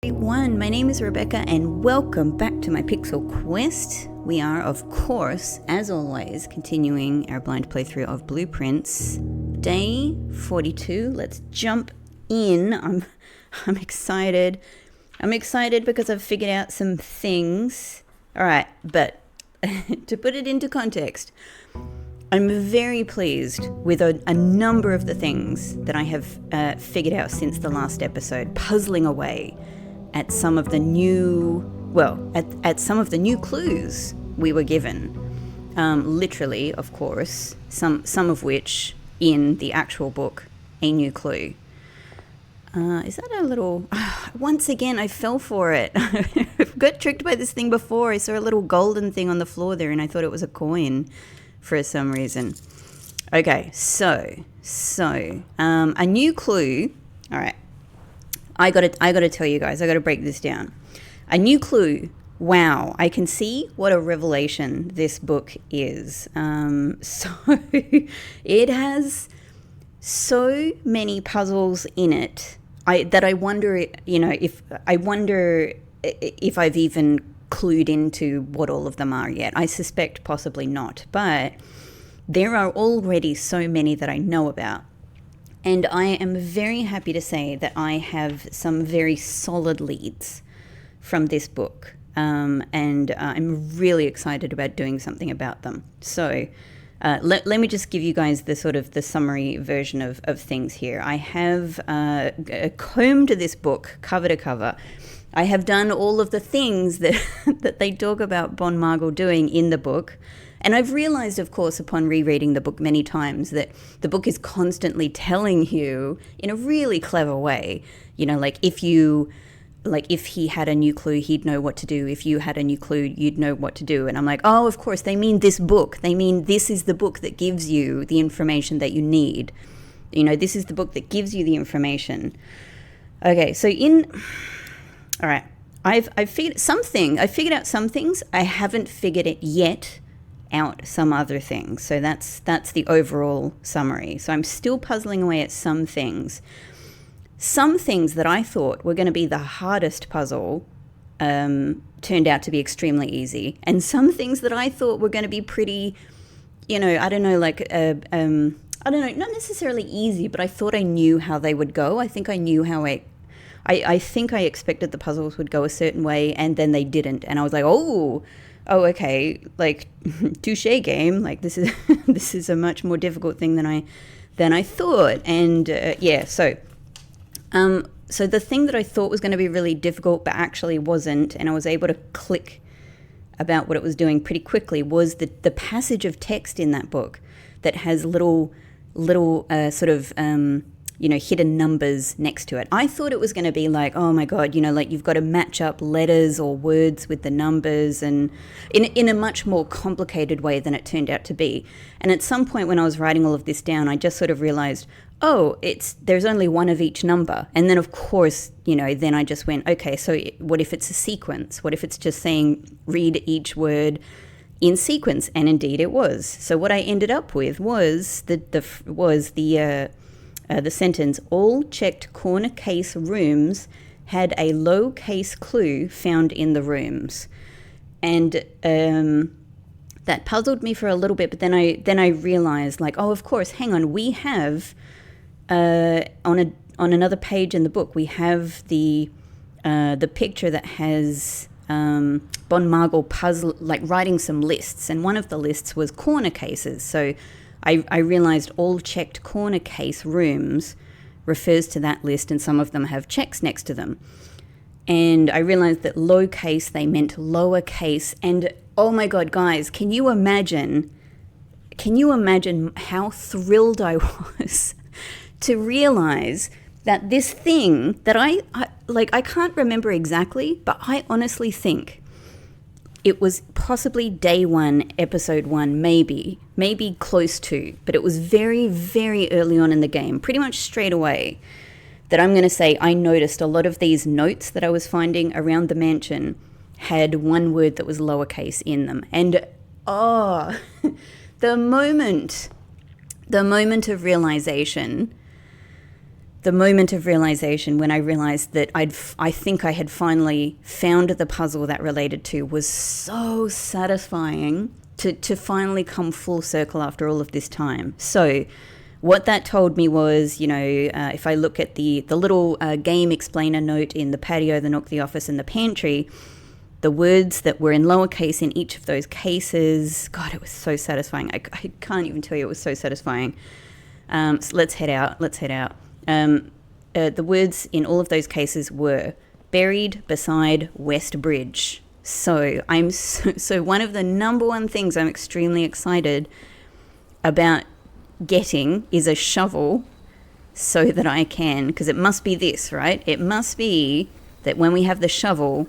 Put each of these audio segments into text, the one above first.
Everyone, my name is Rebecca and welcome back to my Pixel Quest. We are, of course, as always, continuing our blind playthrough of Blueprints. Day 42. Let's jump in. I'm excited. I'm excited because I've figured out some things. Alright, but to put it into context, I'm very pleased with a number of the things that I have figured out since the last episode, puzzling away at some of the new, at some of the new clues we were given. Literally, of course, some of which in the actual book, a new clue. Is that a little... once again, I fell for it. I've got tricked by this thing before. I saw a little golden thing on the floor there and I thought it was a coin for some reason. Okay, so a new clue. All right. I gotta tell you guys, I gotta break this down. A new clue. Wow, I can see what a revelation this book is. So it has so many puzzles in it that I wonder, if I've even clued into what all of them are yet. I suspect possibly not, but there are already so many that I know about. And I am very happy to say that I have some very solid leads from this book. And I'm really excited about doing something about them. So let me just give you guys the sort of the summary version of things here. I have combed this book cover to cover. I have done all of the things that, that they talk about Bon Margul doing in the book. And I've realized, of course, upon rereading the book many times, that the book is constantly telling you in a really clever way, if he had a new clue, he'd know what to do. If you had a new clue, you'd know what to do. And I'm like, oh, of course, they mean this book. They mean this is the book that gives you the information that you need. This is the book that gives you the information. Okay, so all right, I've figured out some things. I haven't figured it yet out some other things. So that's the overall summary. So I'm still puzzling away at some things. Some things that I thought were going to be the hardest puzzle turned out to be extremely easy. And some things that I thought were going to be pretty, not necessarily easy, but I thought I knew how they would go. I think I knew how I think I expected the puzzles would go a certain way and then they didn't. And I was like, oh, okay, like touche game. Like this is a much more difficult thing than I thought. And so the thing that I thought was going to be really difficult but actually wasn't, and I was able to click about what it was doing pretty quickly, was the passage of text in that book that has little sort of hidden numbers next to it. I thought it was going to be like, oh my God, like you've got to match up letters or words with the numbers, and in a much more complicated way than it turned out to be. And at some point when I was writing all of this down, I just sort of realized, oh, there's only one of each number. And then of course, then I just went, okay, so what if it's a sequence? What if it's just saying read each word in sequence? And indeed it was. So what I ended up with was the sentence, all checked corner case rooms had a low case clue found in the rooms. And that puzzled me for a little bit, but then I realized, like, oh, of course, hang on, we have on another page in the book, we have the picture that has Bon Margul puzzle, like writing some lists, and one of the lists was corner cases. So I realized all checked corner case rooms refers to that list, and some of them have checks next to them. And I realized that low case, they meant lower case. And oh my God, guys, can you imagine how thrilled I was to realize that this thing that I can't remember exactly, but I honestly think it was possibly day one, episode one, maybe close to, but it was very, very early on in the game, pretty much straight away, that I'm going to say I noticed a lot of these notes that I was finding around the mansion had one word that was lowercase in them. And the moment of realization the moment of realization when I realized that I think I had finally found the puzzle that related to was so satisfying to finally come full circle after all of this time. So what that told me was, if I look at the little game explainer note in the patio, the nook, the office, and the pantry, the words that were in lowercase in each of those cases, God, it was so satisfying. I can't even tell you, it was so satisfying. So let's head out. The words in all of those cases were buried beside West Bridge. So so one of the number one things I'm extremely excited about getting is a shovel so that I can, because it must be this, right? It must be that when we have the shovel,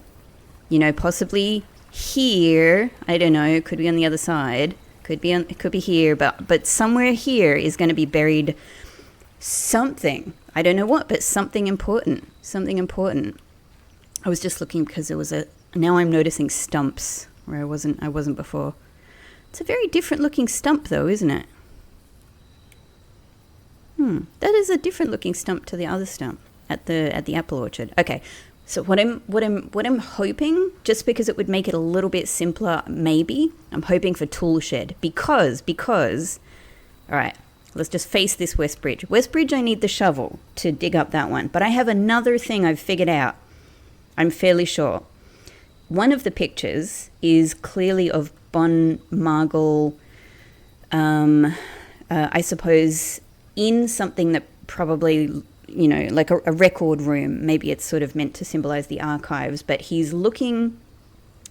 possibly here, I don't know, it could be on the other side, it could be here, but somewhere here is going to be buried something. I don't know what, but something important. I was just looking because now I'm noticing stumps where I wasn't before. It's a very different looking stump though, isn't it? That is a different looking stump to the other stump at the apple orchard. Okay. So what I'm hoping, just because it would make it a little bit simpler, maybe, I'm hoping for tool shed because all right, let's just face this West Bridge. West Bridge, I need the shovel to dig up that one. But I have another thing I've figured out. I'm fairly sure. One of the pictures is clearly of Bon Margle, I suppose, in something that probably, like a record room. Maybe it's sort of meant to symbolize the archives. But he's looking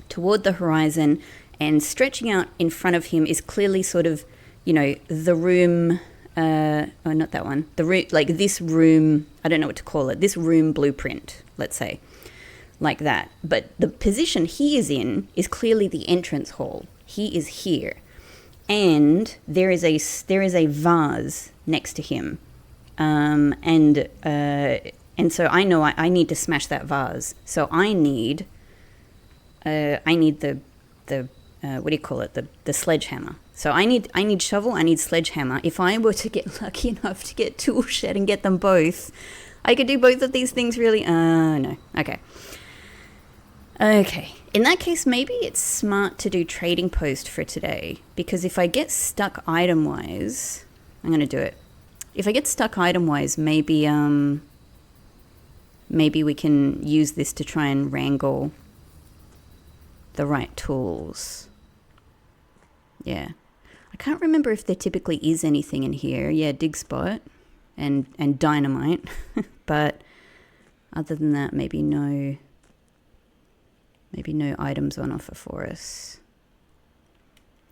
toward the horizon, and stretching out in front of him is clearly sort of, the room, not that one, the room, like this room, I don't know what to call it, this room blueprint, let's say, like that. But the position he is in is clearly the entrance hall. He is here. And there is a vase next to him. And so I know I need to smash that vase. So I need the what do you call it? The sledgehammer. So I need shovel, I need sledgehammer. If I were to get lucky enough to get tool shed and get them both, I could do both of these things really. No. Okay. In that case, maybe it's smart to do trading post for today, because if I get stuck item-wise, I'm going to do it. If I get stuck item-wise, maybe we can use this to try and wrangle the right tools. Yeah. I can't remember if there typically is anything in here. Yeah, dig spot and dynamite. But other than that, maybe no items on offer for us.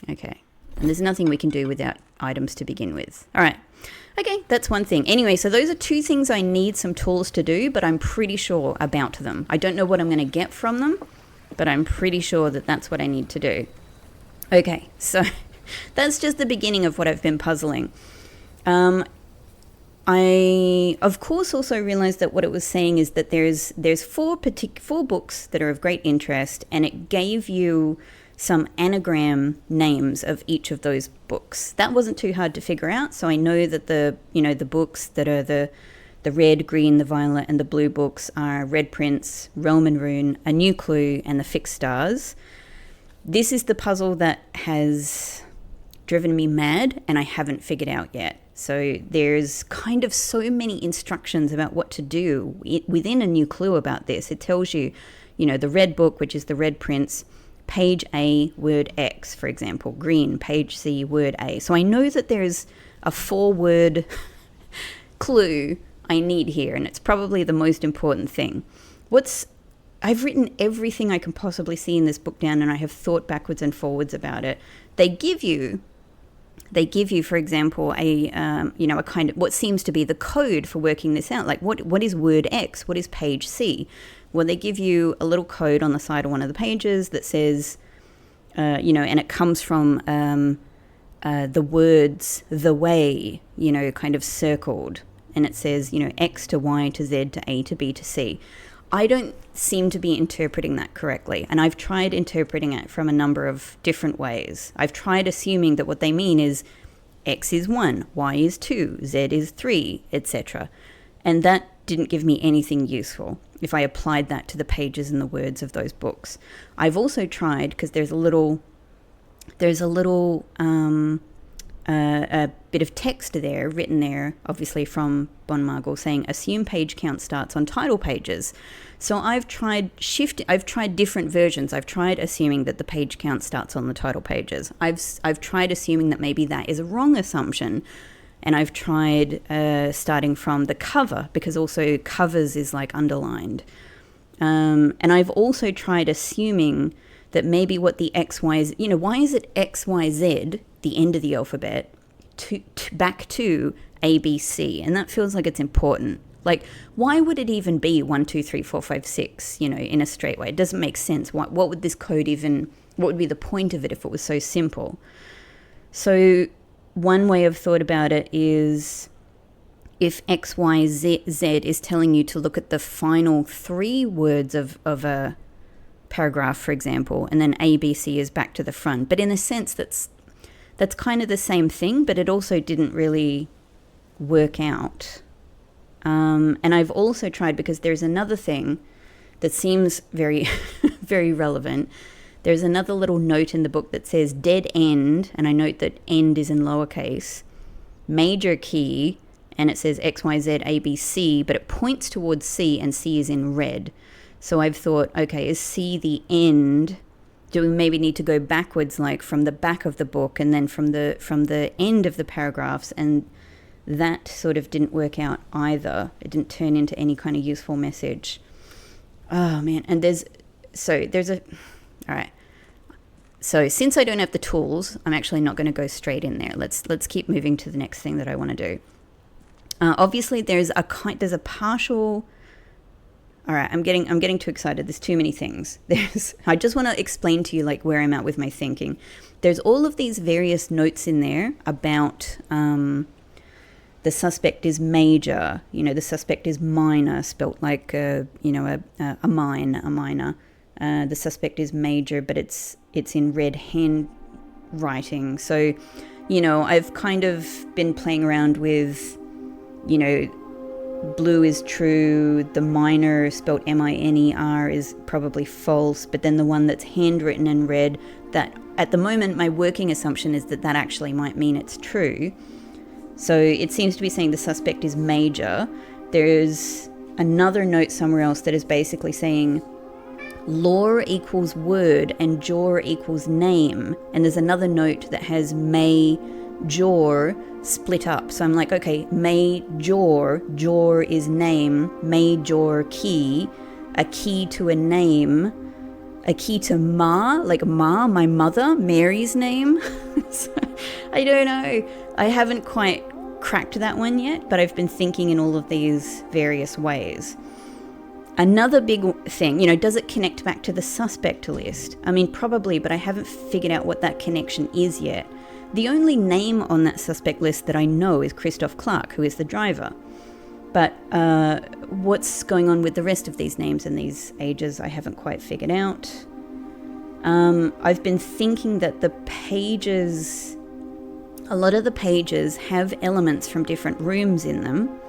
Okay. And there's nothing we can do without items to begin with. All right. Okay, that's one thing. Anyway, so those are two things I need some tools to do, but I'm pretty sure about them. I don't know what I'm going to get from them, but I'm pretty sure that that's what I need to do. Okay, so that's just the beginning of what I've been puzzling. I, of course, also realized that what it was saying is that there's four books that are of great interest, and it gave you some anagram names of each of those books. That wasn't too hard to figure out, so I know that the books that are the red, green, the violet, and the blue books are Red Prince, Realm and Rune, A New Clue, and the Fixed Stars. This is the puzzle that has driven me mad, and I haven't figured out yet. So there's kind of so many instructions about what to do within A New Clue about this. It tells you, the red book, which is the Red Prince, page A, word X, for example. Green, page C, word A. So I know that there's a 4-word clue I need here, and it's probably the most important thing. I've written everything I can possibly see in this book down, and I have thought backwards and forwards about it. They give you, for example, a kind of what seems to be the code for working this out. Like what is word X? What is page C? Well, they give you a little code on the side of one of the pages that says, and it comes from the words "the way," kind of circled, and it says, X to Y to Z to A to B to C. I don't seem to be interpreting that correctly, and I've tried interpreting it from a number of different ways. I've tried assuming that what they mean is X is 1, Y is 2, Z is 3, etc. And that didn't give me anything useful if I applied that to the pages and the words of those books. I've also tried, because there's a little a bit of text there, written there, obviously from Bon Margle, saying assume page count starts on title pages. So I've tried different versions. I've tried assuming that the page count starts on the title pages. I've tried assuming that maybe that is a wrong assumption. And I've tried starting from the cover, because also covers is like underlined. And I've also tried assuming that maybe what the X, Y, Z, why is it X, Y, Z, the end of the alphabet, back to A, B, C? And that feels like it's important. Like, why would it even be 1, 2, 3, 4, 5, 6, in a straight way? It doesn't make sense. What would this code what would be the point of it if it was so simple? So one way I've thought about it is if X, Y, Z is telling you to look at the final 3 words of a paragraph, for example, and then A, B, C is back to the front. But in a sense, that's kind of the same thing, but it also didn't really work out. And I've also tried, because there's another thing that seems very, very relevant. There's another little note in the book that says dead end, and I note that end is in lowercase, major key, and it says X, Y, Z, A, B, C, but it points towards C, and C is in red. So I've thought, okay, is C the end? Do we maybe need to go backwards, like from the back of the book and then from the end of the paragraphs? And that sort of didn't work out either. It didn't turn into any kind of useful message. Oh man, and all right. So since I don't have the tools, I'm actually not going to go straight in there. Let's keep moving to the next thing that I want to do. Obviously, there's a partial. All right, I'm getting too excited. There's too many things. I just want to explain to you like where I'm at with my thinking. There's all of these various notes in there about the suspect is major. The suspect is minor, spelt like a minor. The suspect is major, but it's in red handwriting. So, I've kind of been playing around with, blue is true, the minor spelt M-I-N-E-R is probably false, but then the one that's handwritten in red, that at the moment my working assumption is that actually might mean it's true. So it seems to be saying the suspect is major. There's another note somewhere else that is basically saying law equals word and jaw equals name, and there's another note that has may jaw split up. So I'm like, okay, may jaw is name, may jaw key, a key to a name, a key to ma, like ma, my mother, Mary's name. So, I don't know. I haven't quite cracked that one yet, but I've been thinking in all of these various ways. Another big thing, does it connect back to the suspect list? I mean, probably, but I haven't figured out what that connection is yet. The only name on that suspect list that I know is Christoph Clark, who is the driver. But what's going on with the rest of these names and these ages, I haven't quite figured out. I've been thinking that a lot of the pages have elements from different rooms in them.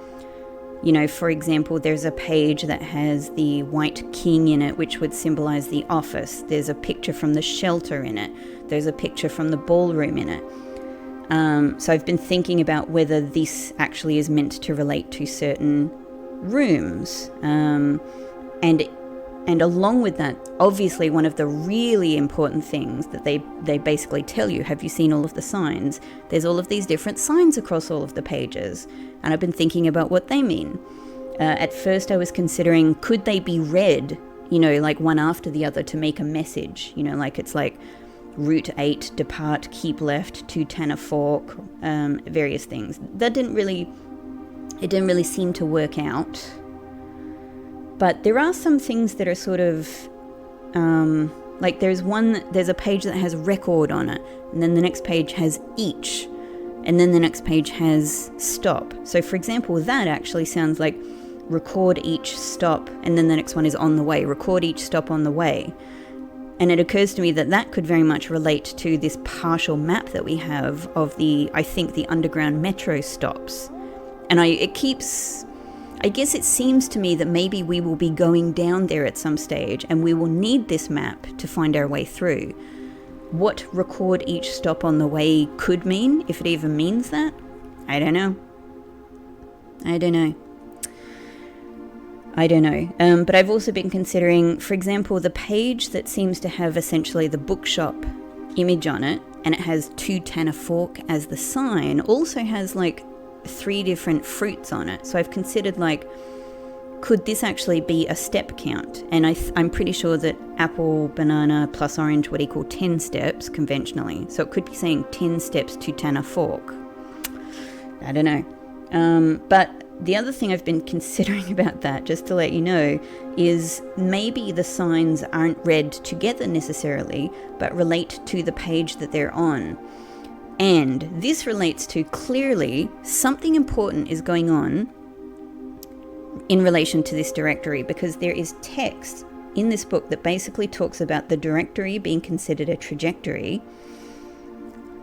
For example, there's a page that has the White King in it, which would symbolize the office. There's a picture from the shelter in it. There's a picture from the ballroom in it. So I've been thinking about whether this actually is meant to relate to certain rooms. And along with that, obviously one of the really important things that they basically tell you, have you seen all of the signs? There's all of these different signs across all of the pages. And I've been thinking about what they mean. At first I was considering, could they be read, like one after the other to make a message? Like it's like Route 8, depart, keep left, to Tanner Fork, various things. It didn't really seem to work out. But there are some things that are sort of, like there's a page that has record on it, and then the next page has each, and then the next page has stop. So for example, that actually sounds like record each stop, and then the next one is on the way, record each stop on the way. And it occurs to me that could very much relate to this partial map that we have of the underground metro stops. And I guess it seems to me that maybe we will be going down there at some stage and we will need this map to find our way through. What record each stop on the way could mean, if it even means that, I don't know. But I've also been considering, for example, the page that seems to have essentially the bookshop image on it, and it has 2 tanner fork as the sign, also has like 3 different fruits on it. So I've considered, like, could this actually be a step count? And I'm pretty sure that apple, banana plus orange would equal 10 steps conventionally. So it could be saying 10 steps to tanner fork. I don't know. But the other thing I've been considering about that, just to let you know, is maybe the signs aren't read together necessarily, but relate to the page that they're on. And this relates to, clearly, something important is going on in relation to this directory, because there is text in this book that basically talks about the directory being considered a trajectory.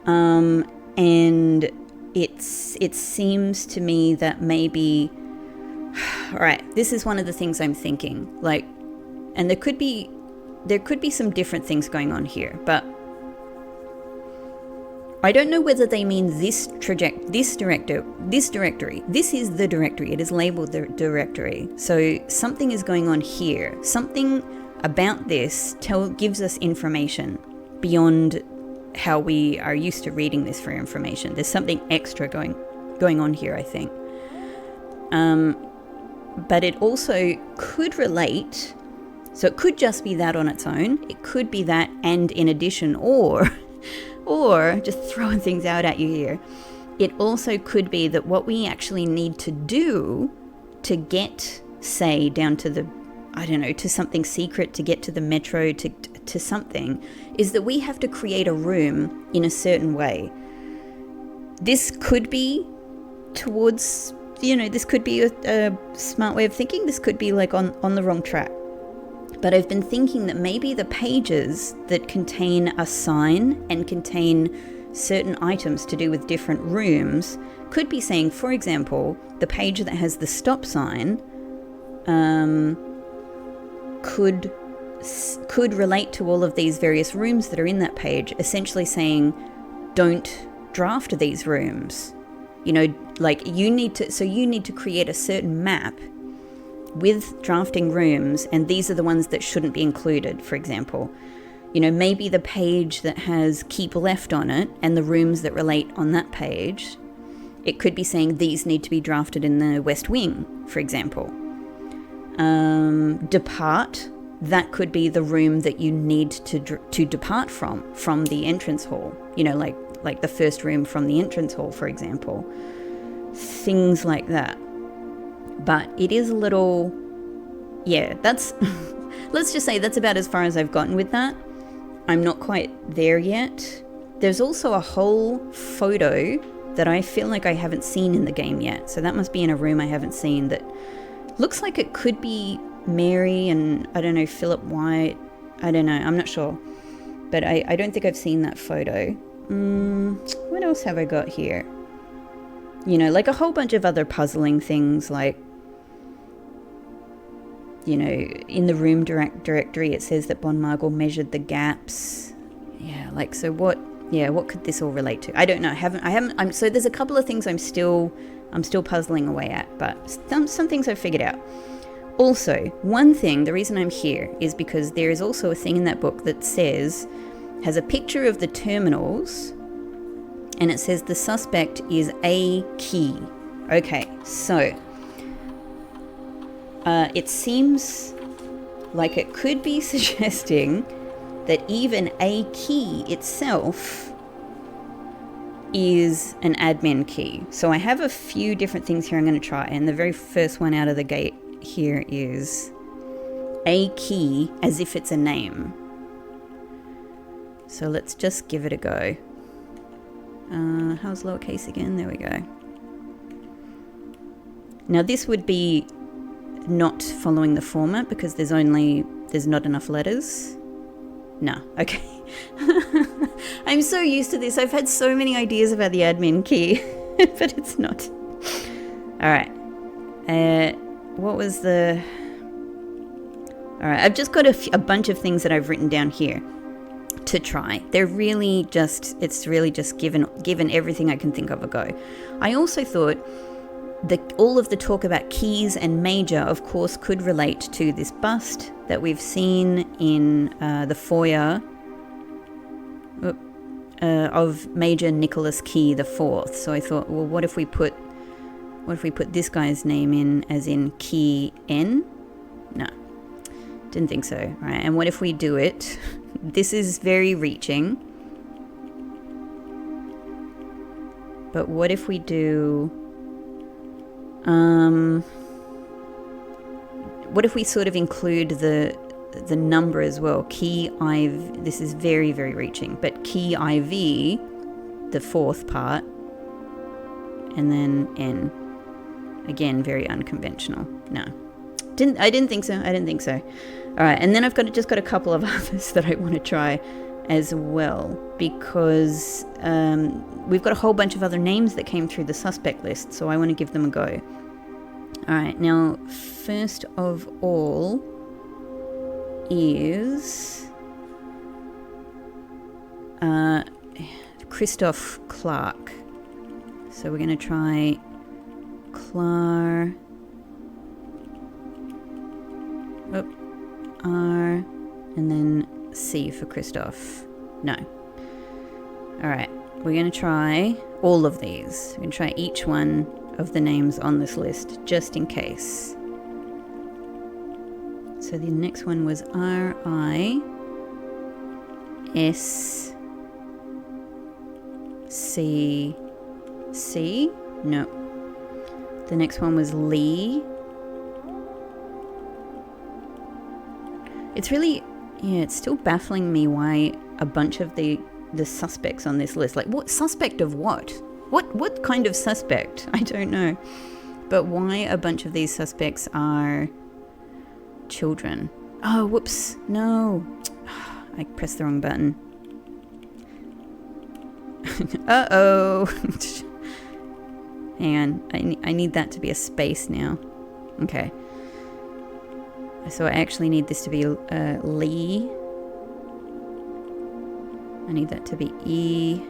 And it seems to me that maybe, all right, this is one of the things I'm thinking, like, and there could be some different things going on here, but I don't know whether they mean this directory. This is the directory. It is labeled the directory. So something is going on here. Something about this gives us information beyond how we are used to reading this for information. There's something extra going on here, I think. But it also could relate. So it could just be that on its own. It could be that and in addition, or just throwing things out at you here, it also could be that what we actually need to do to get, say, down to the, I don't know, to something secret, to get to the metro, to something, is that we have to create a room in a certain way. This could be towards, this could be a smart way of thinking. This could be like on the wrong track. But I've been thinking that maybe the pages that contain a sign and contain certain items to do with different rooms could be saying, for example, the page that has the stop sign could relate to all of these various rooms that are in that page, essentially saying, don't draft these rooms. Like you need to create a certain map with drafting rooms, and these are the ones that shouldn't be included, for example. Maybe the page that has keep left on it and the rooms that relate on that page, it could be saying these need to be drafted in the West Wing, for example. Depart, that could be the room that you need to depart from the entrance hall, like the first room from the entrance hall, for example. Things like that. But it is a little, that's, let's just say that's about as far as I've gotten with that. I'm not quite there yet. There's also a whole photo that I feel like I haven't seen in the game yet. So that must be in a room I haven't seen that looks like it could be Mary and, I don't know, Philip White. I don't know, I'm not sure. But I don't think I've seen that photo. What else have I got here? Like a whole bunch of other puzzling things, like, in the room directory, it says that Bon Margle measured the gaps. Yeah, like, so what could this all relate to? I don't know. So there's a couple of things I'm still puzzling away at, but some things I've figured out. Also, one thing, the reason I'm here is because there is also a thing in that book that has a picture of the terminals, and it says the suspect is a key. Okay, so it seems like it could be suggesting that even a key itself is an admin key. So I have a few different things here I'm going to try, and the very first one out of the gate here is a key as if it's a name. So let's just give it a go. How's lowercase again? There we go. Now this would be not following the format because there's not enough letters. No, okay. I'm so used to this. I've had so many ideas about the admin key, but it's not. All right. what was the... All right, I've just got a bunch of things that I've written down here to try. They're really just, it's really just given everything I can think of a go. I also thought that all of the talk about keys and major, of course, could relate to this bust that we've seen in the foyer of Major Nicholas Key the Fourth. So I thought, well, what if we put this guy's name in as in Key N? No, didn't think so. All right, and what if we do it? This is very reaching. But what if we do... what if we sort of include the number as well? Key IV, this is very, very reaching, but Key IV, the fourth part, and then N. Again, very unconventional. No. I didn't think so. All right, and then I've just got a couple of others that I want to try as well, because we've got a whole bunch of other names that came through the suspect list, so I want to give them a go. All right, now, first of all is Christoph Clark. So we're going to try R, and then C for Christoph. No. All right, we're going to try all of these. We're going to try each one of the names on this list, just in case. So the next one was RISCC. No. The next one was Lee. It's really, it's still baffling me why a bunch of the suspects on this list, like what suspect of what? What kind of suspect? I don't know. But why a bunch of these suspects are children? Oh, whoops. No. I pressed the wrong button. Uh-oh. Hang on. I need that to be a space now. Okay. So I actually need this to be Lee. I need that to be E.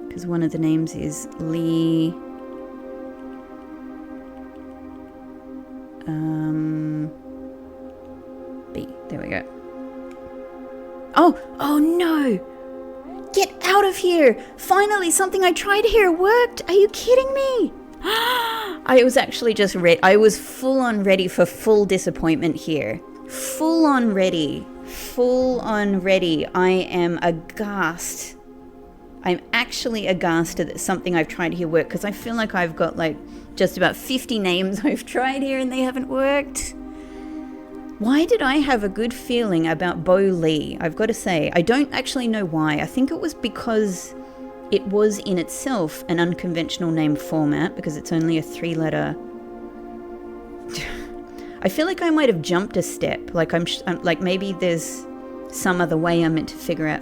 Because one of the names is Lee. B. There we go. Oh no! Get out of here! Finally, something I tried here worked! Are you kidding me? I was actually just I was full on ready for full disappointment here. Full on ready. I am aghast. I'm actually aghast at something I've tried here work, because I feel like I've got like just about 50 names I've tried here and they haven't worked. Why did I have a good feeling about Bo Lee? I've got to say, I don't actually know why. I think it was because it was in itself an unconventional name format, because it's only a 3-letter. I feel like I might have jumped a step. Like I'm like maybe there's some other way I'm meant to figure out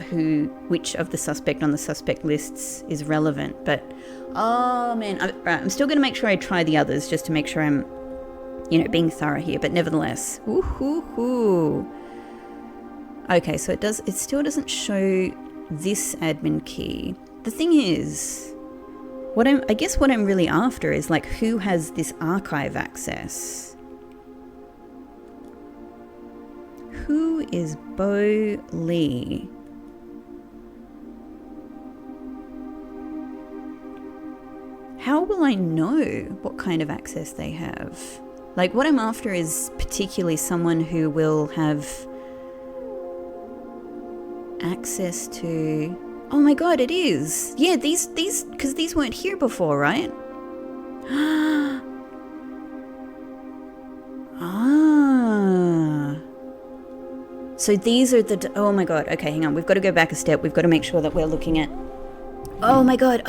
which of the suspect on the suspect lists is relevant. But oh man, I'm still going to make sure I try the others just to make sure I'm, being thorough here. But nevertheless, woohoo! Okay, so it still doesn't show this admin key. The thing is, I guess what I'm really after is like who has this archive access. Who is Bo Lee? How will I know what kind of access they have? Like what I'm after is particularly someone who will have access to... Oh my god, it is! Yeah, these, because these weren't here before, right? So these are the... Oh my god, okay, hang on. We've got to go back a step. We've got to make sure that we're looking at... Oh my god,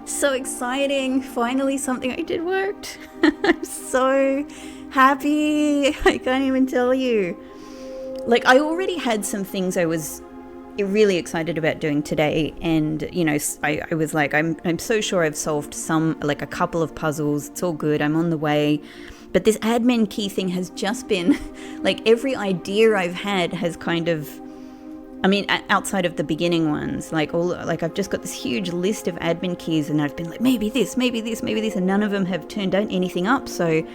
so exciting. Finally something I did worked. I'm so happy. I can't even tell you. Like, I already had some things I was really excited about doing today. And, you know, I was like, I'm so sure I've solved a couple of puzzles. It's all good. I'm on the way. But this admin key thing has just been, like, every idea I've had has kind of, I mean, outside of the beginning ones, I've just got this huge list of admin keys, and I've been like, maybe this, and none of them have turned anything up. So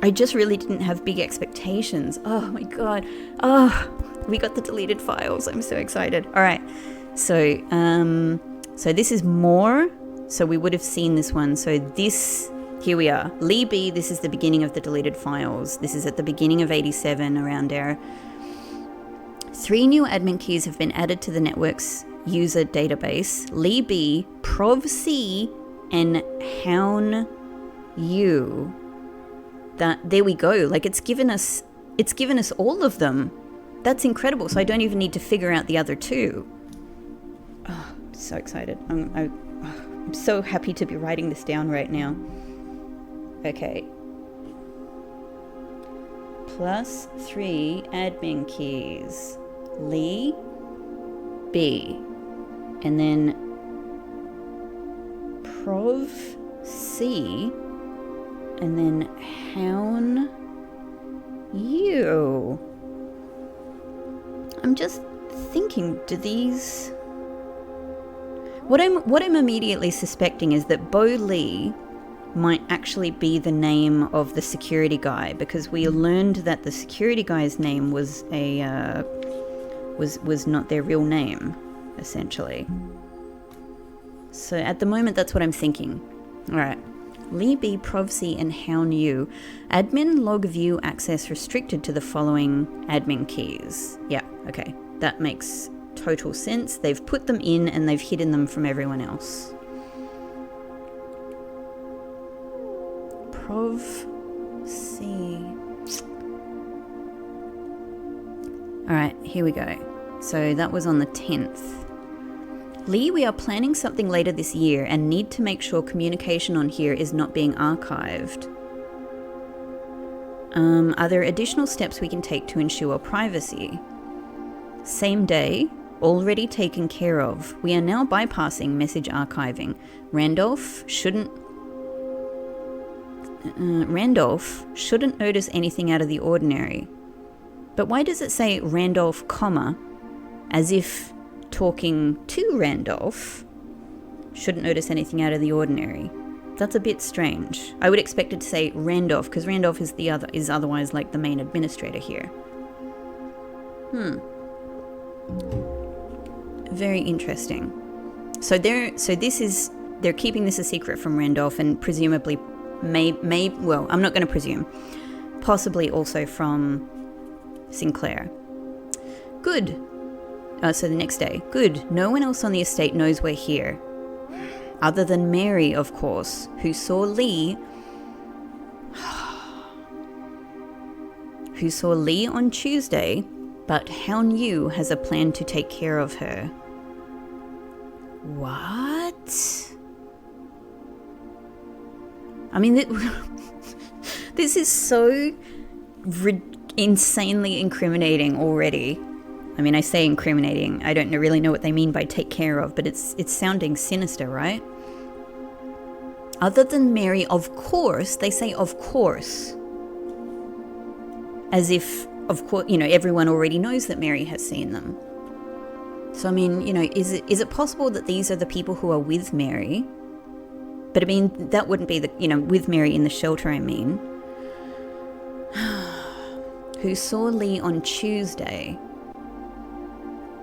I just really didn't have big expectations. Oh my God. Oh, we got the deleted files. I'm so excited. All right. So this is more. So we would have seen this one. So this, here we are. Lee B, this is the beginning of the deleted files. This is at the beginning of 87, around there. 3 new admin keys have been added to the network's user database. Lee B, Prov C, and Hown U. There we go. Like, it's given us all of them. That's incredible. So I don't even need to figure out the other 2. Oh, I'm so excited. I'm so happy to be writing this down right now. Okay. +3 admin keys. Lee B. And then Prov C. And then Hown U. I'm just thinking, do these... What I'm immediately suspecting is that Bo Lee might actually be the name of the security guy, because we learned that the security guy's name was was not their real name, essentially. So at the moment, that's what I'm thinking. All right. Lee B, Prov C, and Hown U. Admin log view access restricted to the following admin keys. Yeah, okay. That makes total sense. They've put them in and they've hidden them from everyone else. Prov C. Alright, here we go. So that was on the 10th. Lee, we are planning something later this year and need to make sure communication on here is not being archived. Are there additional steps we can take to ensure privacy? Same day, already taken care of. We are now bypassing message archiving. Randolph shouldn't notice anything out of the ordinary. But why does it say Randolph, comma, as if talking to Randolph shouldn't notice anything out of the ordinary? That's a bit strange. I would expect it to say Randolph, because Randolph is otherwise like the main administrator here. Very interesting. So they're keeping this a secret from Randolph, and presumably well, I'm not going to presume. Possibly also from Sinclair. Good. So the next day. Good. No one else on the estate knows we're here. Other than Mary, of course, who saw Lee on Tuesday, but Hown Yu has a plan to take care of her. What? I mean, this is so insanely incriminating already. I mean, I say incriminating. I don't really know what they mean by take care of, but it's sounding sinister, right? Other than Mary, of course, they say of course. As if, of course, everyone already knows that Mary has seen them. So, I mean, is it possible that these are the people who are with Mary? But I mean, that wouldn't be with Mary in the shelter, I mean. Who saw Lee on Tuesday.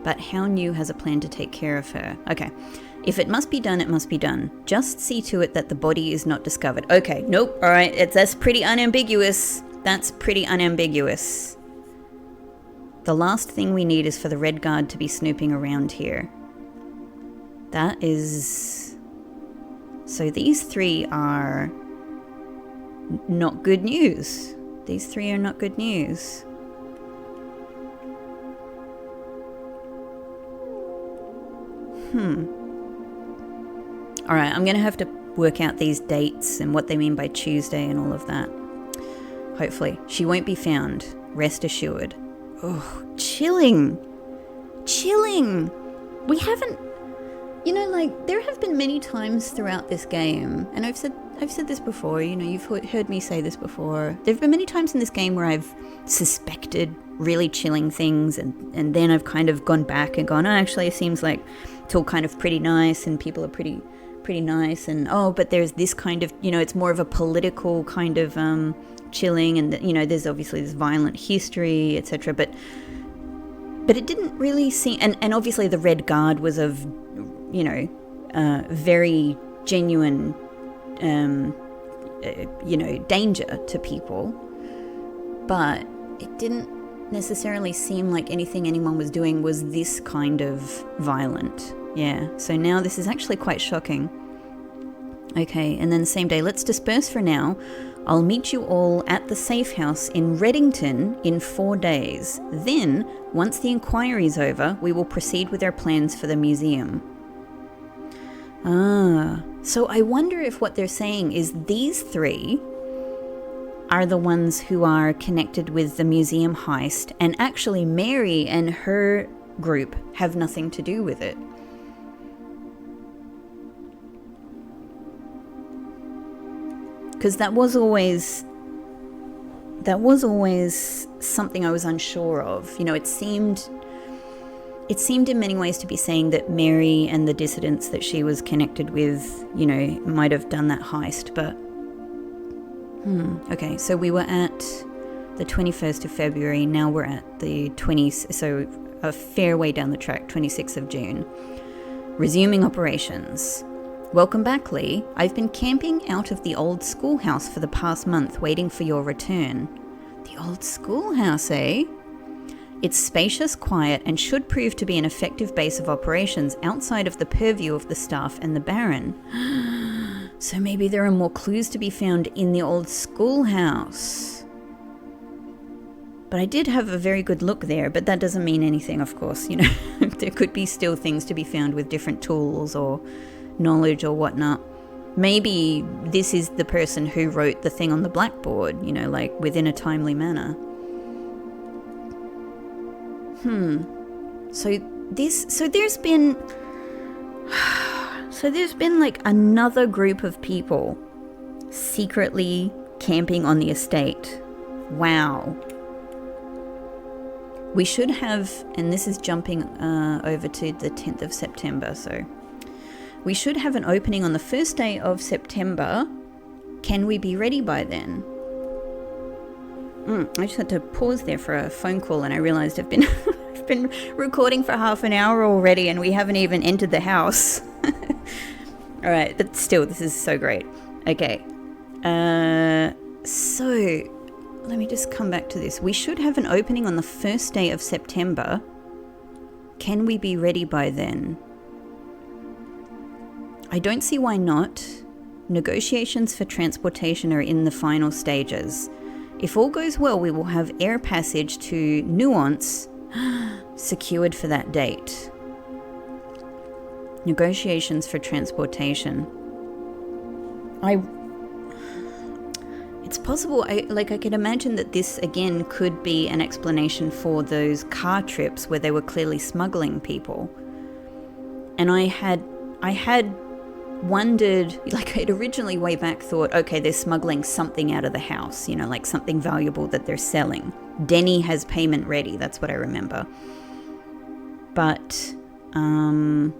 But Hown Yu has a plan to take care of her. Okay. If it must be done, it must be done. Just see to it that the body is not discovered. Okay. Nope. All right. That's pretty unambiguous. That's pretty unambiguous. The last thing we need is for the Red Guard to be snooping around here. That is... So these 3 are not good news. These 3 are not good news. Alright, I'm going to have to work out these dates and what they mean by Tuesday and all of that. Hopefully. She won't be found. Rest assured. Oh, chilling. chilling. We haven't, like, there have been many times throughout this game, and I've said this before, you've heard me say this before. There have been many times in this game where I've suspected really chilling things, and then I've kind of gone back and gone, oh, actually, it seems like it's all kind of pretty nice, and people are pretty nice, and but there's this kind of, it's more of a political kind of chilling, and there's obviously this violent history, etc. But it didn't really seem, and obviously the Red Guard was of, very genuine, danger to people, but it didn't necessarily seem like anything anyone was doing was this kind of violent. Yeah, so now this is actually quite shocking. Okay, and then the same day, let's disperse for now. I'll meet you all at the safe house in Reddington in 4 days. Then, once the inquiry's over, we will proceed with our plans for the museum. So I wonder if what they're saying is these three are the ones who are connected with the museum heist, and actually Mary and her group have nothing to do with it. Because that was always something I was unsure of. It seemed in many ways to be saying that Mary and the dissidents that she was connected with, might have done that heist, but okay, so we were at the 21st of February, now we're at the 20th, so a fair way down the track, 26th of June. Resuming operations. Welcome back, Lee. I've been camping out of the old schoolhouse for the past month, waiting for your return. The old schoolhouse, eh? It's spacious, quiet, and should prove to be an effective base of operations outside of the purview of the staff and the Baron. So maybe there are more clues to be found in the old schoolhouse. But I did have a very good look there, but that doesn't mean anything, of course. There could be still things to be found with different tools or knowledge or whatnot. Maybe this is the person who wrote the thing on the blackboard, like within a timely manner. So there's been like another group of people secretly camping on the estate. Wow. We should have, and this is jumping over to the 10th of September, so we should have an opening on the first day of September. Can we be ready by then? I just had to pause there for a phone call, and I realized I've been I've been recording for half an hour already, and we haven't even entered the house. All right, but still, this is so great. Okay, so let me just come back to this. We should have an opening on the first day of September. Can we be ready by then? I don't see why not. Negotiations for transportation are in the final stages. If all goes well, we will have air passage to Nuance secured for that date. Negotiations for transportation. It's possible, I could imagine that this again could be an explanation for those car trips where they were clearly smuggling people. And I had wondered, like I'd originally way back thought, okay, they're smuggling something out of the house, like something valuable that they're selling. Denny has payment ready, that's what I remember. But, and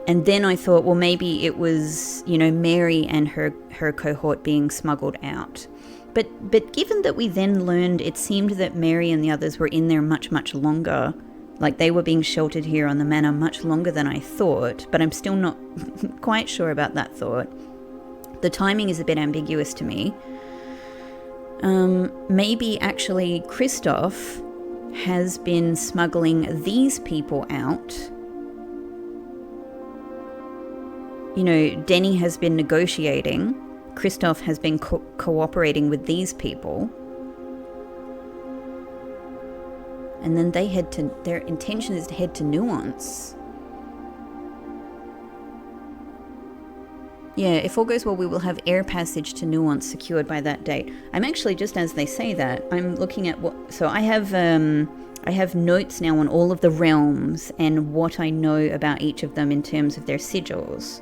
then I thought, well, maybe it was, Mary and her cohort being smuggled out. But given that we then learned it seemed that Mary and the others were in there much, much longer, like they were being sheltered here on the manor much longer than I thought, but I'm still not quite sure about that thought. The timing is a bit ambiguous to me. Maybe actually Christoph has been smuggling these people out. Denny has been negotiating. Christoph has been cooperating with these people. And then their intention is to head to Nuance. Yeah, if all goes well, we will have air passage to Nuance secured by that date. I'm actually, just as they say that, I'm looking at so I have I have notes now on all of the realms and what I know about each of them in terms of their sigils.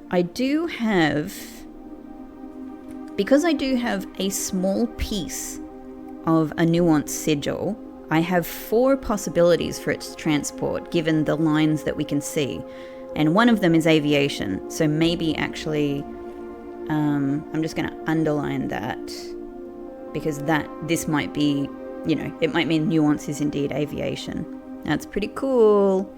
I do have, because I do have a small piece of a nuanced sigil, I have 4 possibilities for its transport given the lines that we can see. And one of them is aviation. So maybe actually, I'm just going to underline that because this might be, you know, it might mean nuance is indeed aviation. That's pretty cool.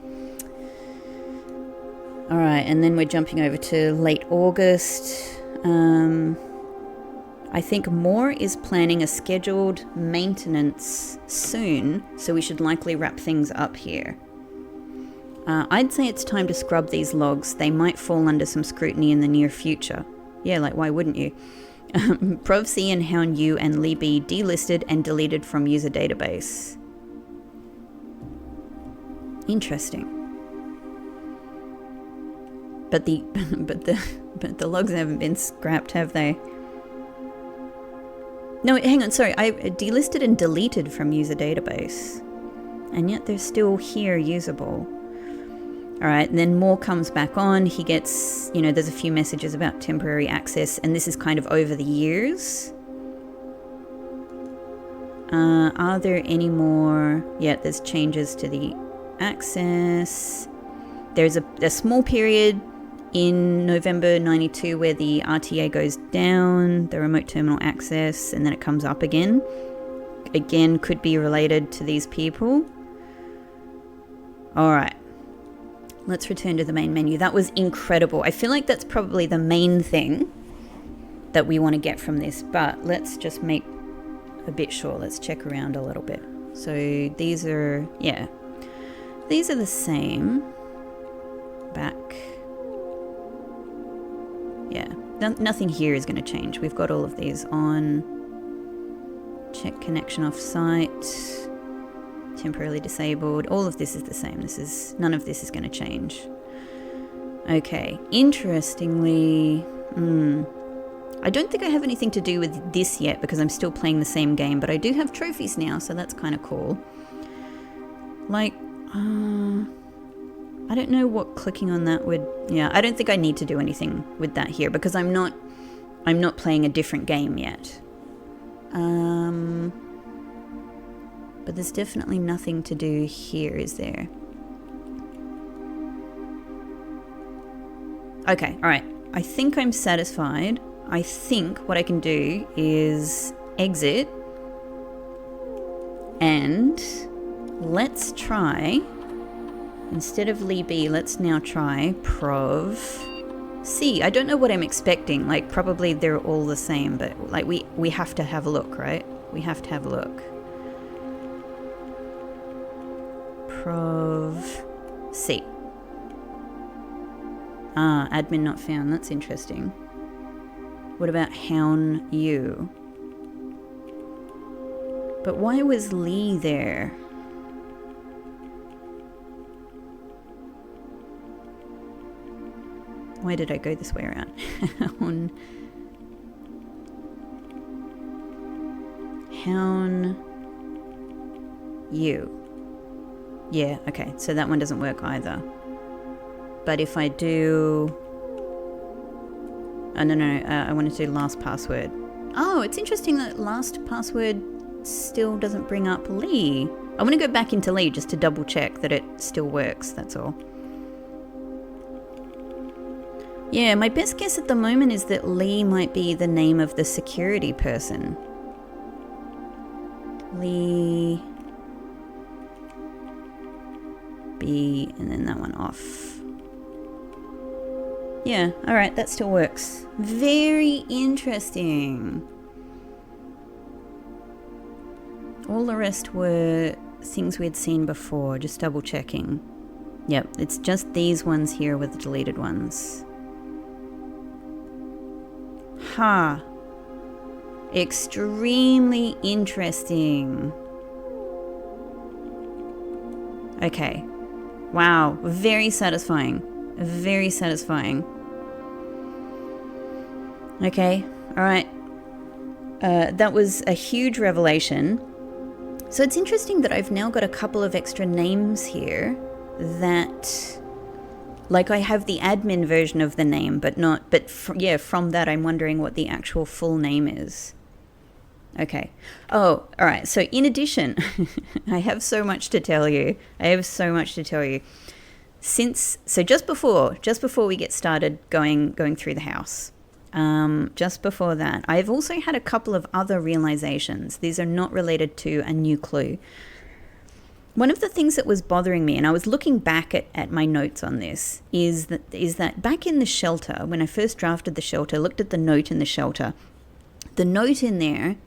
All right, and then we're jumping over to late August. I think Moore is planning a scheduled maintenance soon, so we should likely wrap things up here. I'd say it's time to scrub these logs. They might fall under some scrutiny in the near future. Yeah, like why wouldn't you? Prov C and Hound U and Lee B delisted and deleted from user database. Interesting. But the logs haven't been scrapped, have they? No, hang on, sorry. I delisted and deleted from user database. And yet they're still here usable. Alright, and then Moore comes back on. He gets, you know, there's a few messages about temporary access, and this is kind of over the years. Are there any more? Yeah, there's changes to the access. There's a small period in November 92 where the RTA goes down, the remote terminal access, and then it comes up again. Again, could be related to these people. Alright. Let's return to the main menu. That was incredible. I feel like that's probably the main thing that we want to get from this, but let's just make a bit sure. Let's check around a little bit. So these are, yeah, these are the same. Back. Yeah, nothing here is going to change. We've got all of these on. Check connection off site. Temporarily disabled. All of this is the same. None of this is going to change. Okay, interestingly, I don't think I have anything to do with this yet because I'm still playing the same game, but I do have trophies now, so that's kind of cool. Like, I don't know what clicking on that would... Yeah, I don't think I need to do anything with that here because I'm not playing a different game yet. But there's definitely nothing to do here, is there? Okay, alright. I think I'm satisfied. I think what I can do is exit. And let's try... Instead of Lee B, let's now try Prov C. I don't know what I'm expecting. Like, probably they're all the same, but like we have to have a look, right? We have to have a look. Prov C. Ah, admin not found. That's interesting. What about Hound U? But why was Lee there? Why did I go this way around? Hound U. Yeah, okay, so that one doesn't work either. But if I do... Oh, no, I want to do last password. Oh, it's interesting that last password still doesn't bring up Lee. I want to go back into Lee just to double check that it still works, that's all. Yeah, my best guess at the moment is that Lee might be the name of the security person. Lee... B, and then that one off. Yeah, alright, that still works. Very interesting. All the rest were things we had seen before, just double checking. Yep, it's just these ones here with the deleted ones. Ha! Extremely interesting. Okay. Wow, very satisfying. Very satisfying. Okay, alright. That was a huge revelation. So it's interesting that I've now got a couple of extra names here that, like, I have the admin version of the name, from that I'm wondering what the actual full name is. Okay. Oh, all right. So in addition, I have so much to tell you. Just before we get started going through the house, just before that, I've also had a couple of other realizations. These are not related to a new clue. One of the things that was bothering me, and I was looking back at my notes on this, is that back in the shelter, when I first drafted the shelter, looked at the note in the shelter, the note in there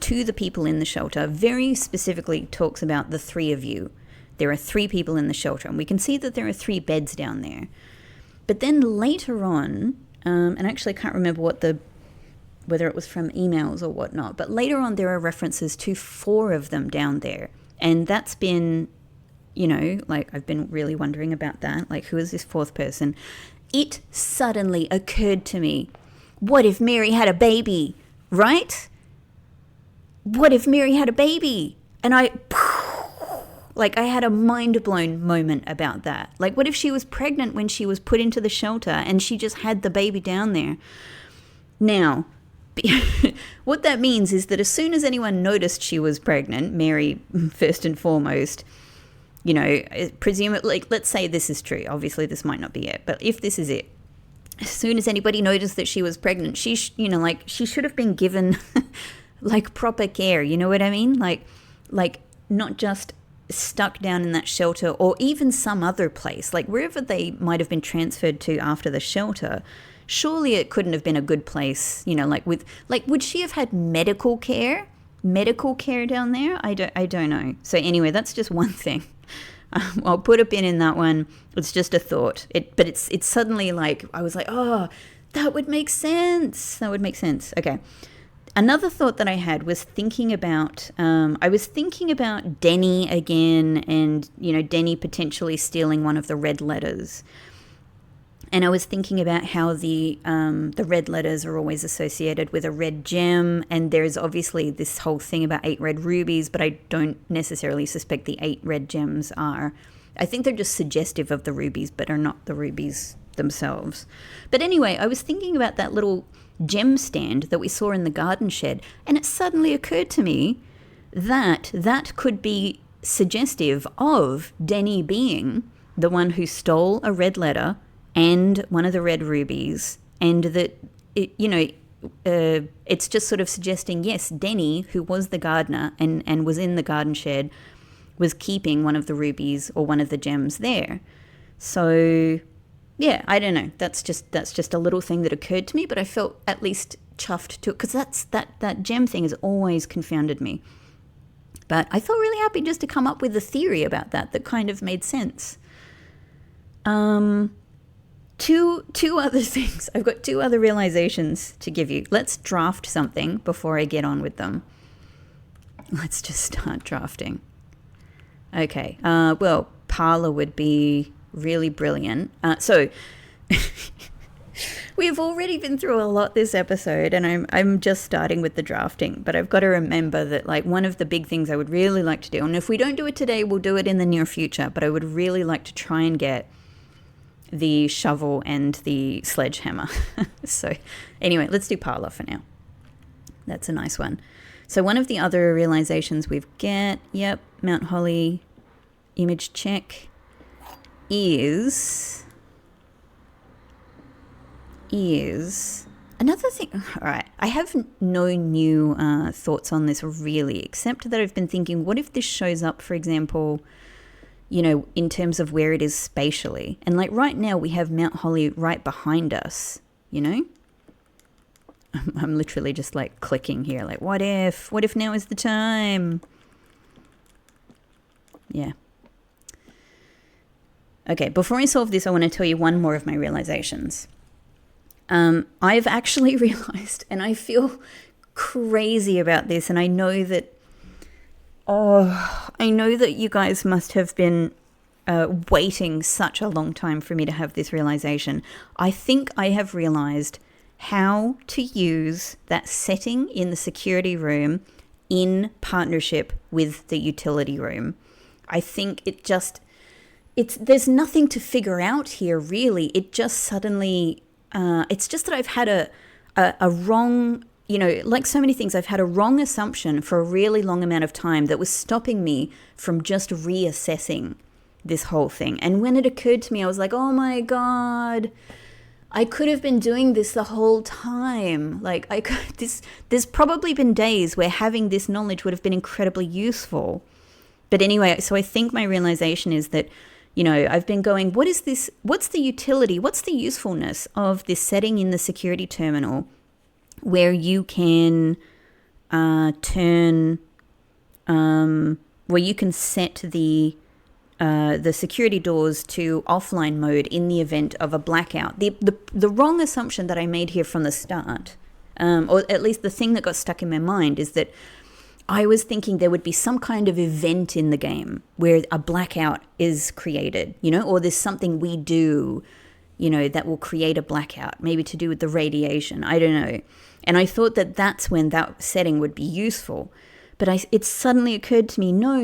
to the people in the shelter very specifically talks about the three of you. There are 3 people in the shelter, and we can see that there are 3 beds down there. But then later on, and actually I can't remember whether it was from emails or whatnot, but later on there are references to 4 of them down there. And that's been, I've been really wondering about that. Like, who is this 4th person? It suddenly occurred to me, what if Mary had a baby, right? What if Mary had a baby? And I had a mind-blown moment about that. Like, what if she was pregnant when she was put into the shelter and she just had the baby down there? Now, what that means is that as soon as anyone noticed she was pregnant, Mary first and foremost, presumably, let's say this is true. Obviously, this might not be it, but if this is it, as soon as anybody noticed that she was pregnant, she should have been given like proper care. You know what I mean? Like not just stuck down in that shelter or even some other place, like wherever they might have been transferred to after the shelter. Surely it couldn't have been a good place, would she have had medical care down there? I don't know. So anyway, that's just one thing. I'll put a pin in that one. It's just a thought. But it's suddenly like, I was like, oh, that would make sense. Okay. Another thought that I had was thinking about, Denny again, and, Denny potentially stealing one of the red letters. And I was thinking about how the red letters are always associated with a red gem, and there's obviously this whole thing about 8 red rubies, but I don't necessarily suspect the 8 red gems are. I think they're just suggestive of the rubies, but are not the rubies themselves. But anyway, I was thinking about that little gem stand that we saw in the garden shed, and it suddenly occurred to me that that could be suggestive of Denny being the one who stole a red letter and one of the red rubies, and that, it's just sort of suggesting, yes, Denny, who was the gardener and was in the garden shed, was keeping one of the rubies or one of the gems there. So, yeah, I don't know. That's just a little thing that occurred to me, but I felt at least chuffed to it, because that gem thing has always confounded me. But I felt really happy just to come up with a theory about that kind of made sense. Two other things. I've got 2 other realizations to give you. Let's draft something before I get on with them. Let's just start drafting. Okay. Well, Parler would be really brilliant. So we've already been through a lot this episode, and I'm just starting with the drafting. But I've got to remember that, like, one of the big things I would really like to do, and if we don't do it today, we'll do it in the near future, but I would really like to try and get the shovel and the sledgehammer. So anyway, let's do Parler for now. That's a nice one. So one of the other realizations we've got, Mount Holly image check, is another thing. All right, I have no new thoughts on this really, except that I've been thinking, what if this shows up, for example, in terms of where it is spatially. And like right now we have Mount Holly right behind us, I'm literally just like clicking here. Like, what if now is the time? Yeah. Okay, before I solve this, I want to tell you one more of my realizations. I've actually realized, and I feel crazy about this, and I know that you guys must have been waiting such a long time for me to have this realization. I think I have realized how to use that setting in the security room in partnership with the utility room. I think there's nothing to figure out here, really. It just suddenly, it's just that I've had a wrong, like so many things, I've had a wrong assumption for a really long amount of time that was stopping me from just reassessing this whole thing. And when it occurred to me, I was like, oh my God, I could have been doing this the whole time. Like there's probably been days where having this knowledge would have been incredibly useful. But anyway, so I think my realization is that, I've been going, what is this? What's the utility? What's the usefulness of this setting in the security terminal where you can where you can set the security doors to offline mode in the event of a blackout. The wrong assumption that I made here from the start, or at least the thing that got stuck in my mind, is that I was thinking there would be some kind of event in the game where a blackout is created, or there's something we do, that will create a blackout, maybe to do with the radiation. I don't know. And I thought that that's when that setting would be useful. But it suddenly occurred to me, no,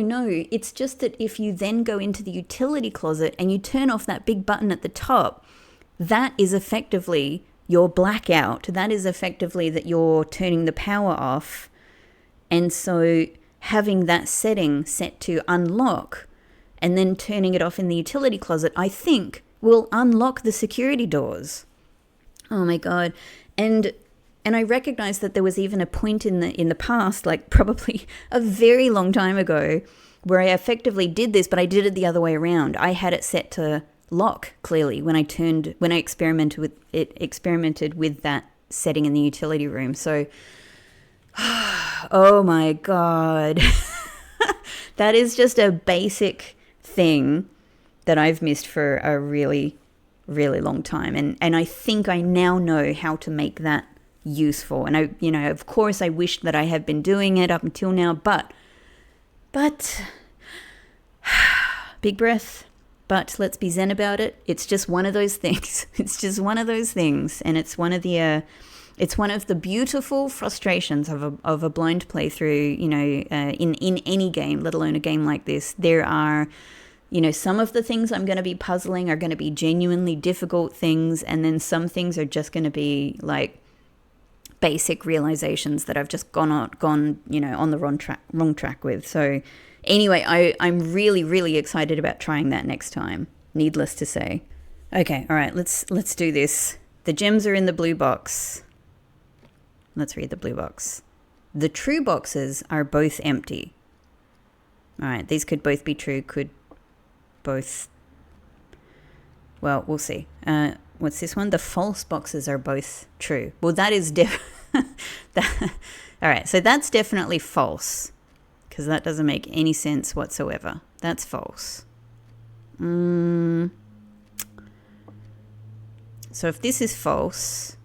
it's just that if you then go into the utility closet and you turn off that big button at the top, that is effectively your blackout. That is effectively that you're turning the power off. And so having that setting set to unlock and then turning it off in the utility closet, I think will unlock the security doors. Oh my God. And I recognized that there was even a point in the past, like probably a very long time ago, where I effectively did this, but I did it the other way around. I had it set to lock, clearly, when I experimented with that setting in the utility room. So, oh my God. That is just a basic thing that I've missed for a really, really long time. And I think I now know how to make that useful. And I, of course I wish that I had been doing it up until now, but big breath, but let's be zen about it. It's just one of those things. It's just one of those things. And it's one of the beautiful frustrations of a blind playthrough, in any game, let alone a game like this. There are, some of the things I'm going to be puzzling are going to be genuinely difficult things. And then some things are just going to be like basic realizations that I've just gone on the wrong track with. So anyway, I'm really, really excited about trying that next time, needless to say. Okay, all right, let's do this. The gems are in the blue box. Let's read the blue box. The true boxes are both empty. All right, these could both be true, could both... Well, we'll see. What's this one? The false boxes are both true. Well, that is all right, so that's definitely false, because that doesn't make any sense whatsoever. That's false. So if this is false,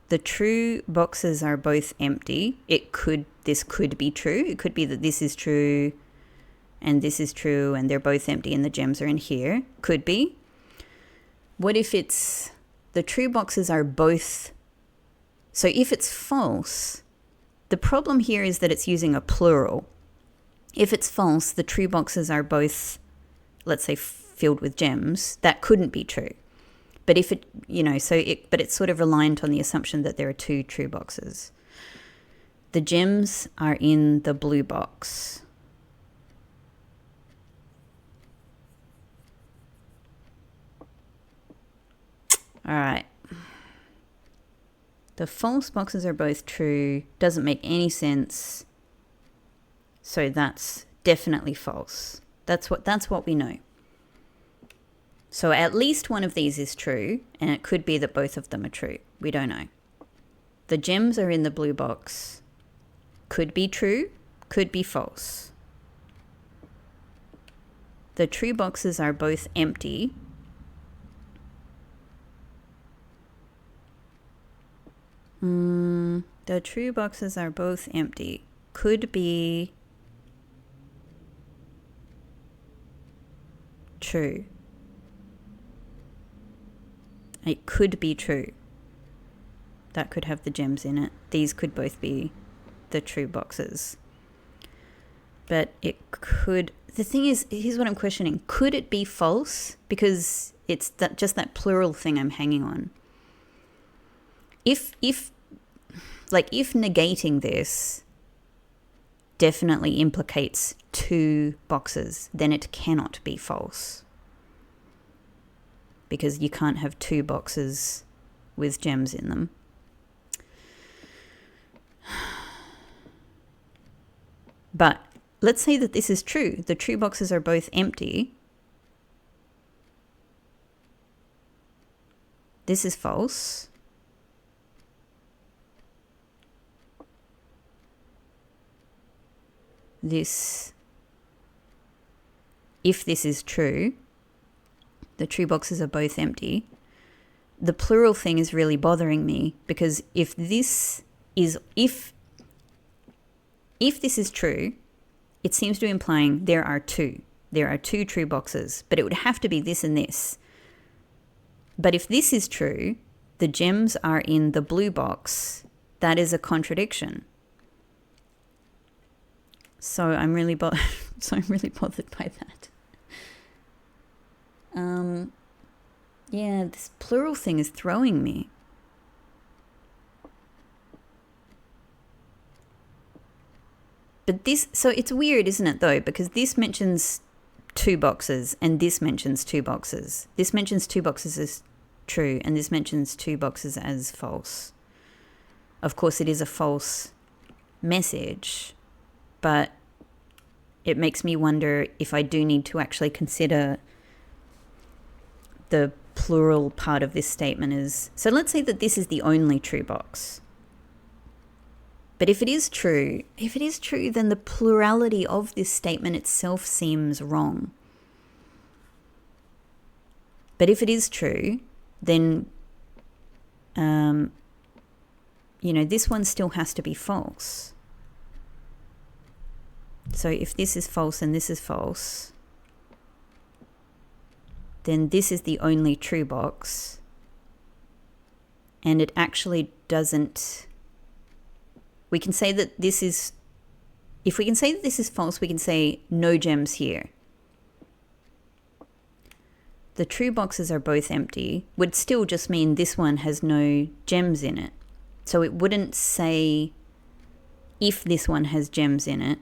the true boxes are both empty. This could be true. It could be that this is true and this is true and they're both empty and the gems are in here. Could be. What if it's the true boxes are both... So if it's false, the problem here is that it's using a plural. If it's false, the true boxes are both, let's say, filled with gems. That couldn't be true. But if it, but it's sort of reliant on the assumption that there are two true boxes. The gems are in the blue box. All right. The false boxes are both true. Doesn't make any sense. So that's definitely false. That's what we know. So at least one of these is true, and it could be that both of them are true. We don't know. The gems are in the blue box. Could be true, could be false. The true boxes are both empty. The true boxes are both empty. Could be true. It could be true. That could have the gems in it. These could both be the true boxes. but it could. The thing is, here's what I'm questioning. Could it be false? Because it's just that plural thing I'm hanging on. If negating this definitely implicates 2 boxes, then it cannot be false. Because you can't have 2 boxes with gems in them. But let's say that this is true. The true boxes are both empty. This is false. If this is true, the true boxes are both empty. The plural thing is really bothering me, because if this is true, it seems to be implying there are 2. There are 2 true boxes, but it would have to be this and this. But if this is true, the gems are in the blue box. That is a contradiction. So I'm really bothered by that. Yeah, this plural thing is throwing me. But so it's weird, isn't it, though? Because this mentions 2 boxes and this mentions 2 boxes. This mentions 2 boxes as true and this mentions 2 boxes as false. Of course, it is a false message, but it makes me wonder if I do need to actually consider the plural part of this statement is... So let's say that this is the only true box. But if it is true, then the plurality of this statement itself seems wrong. But if it is true, then, this one still has to be false. So if this is false and this is false, then this is the only true box. And it actually doesn't... We can say that this is... If we can say that this is false, we can say no gems here. The true boxes are both empty would still just mean this one has no gems in it. So it wouldn't say if this one has gems in it.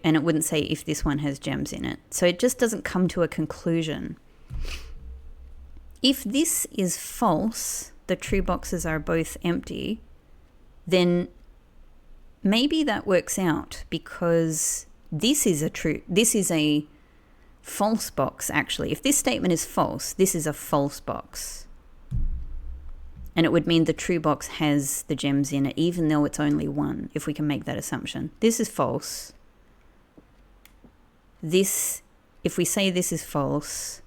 And it wouldn't say if this one has gems in it. So it just doesn't come to a conclusion. If this is false, the true boxes are both empty, then maybe that works out, because this is a false box, actually. If this statement is false, this is a false box. And it would mean the true box has the gems in it, even though it's only one, if we can make that assumption. This is false. If we say this is false,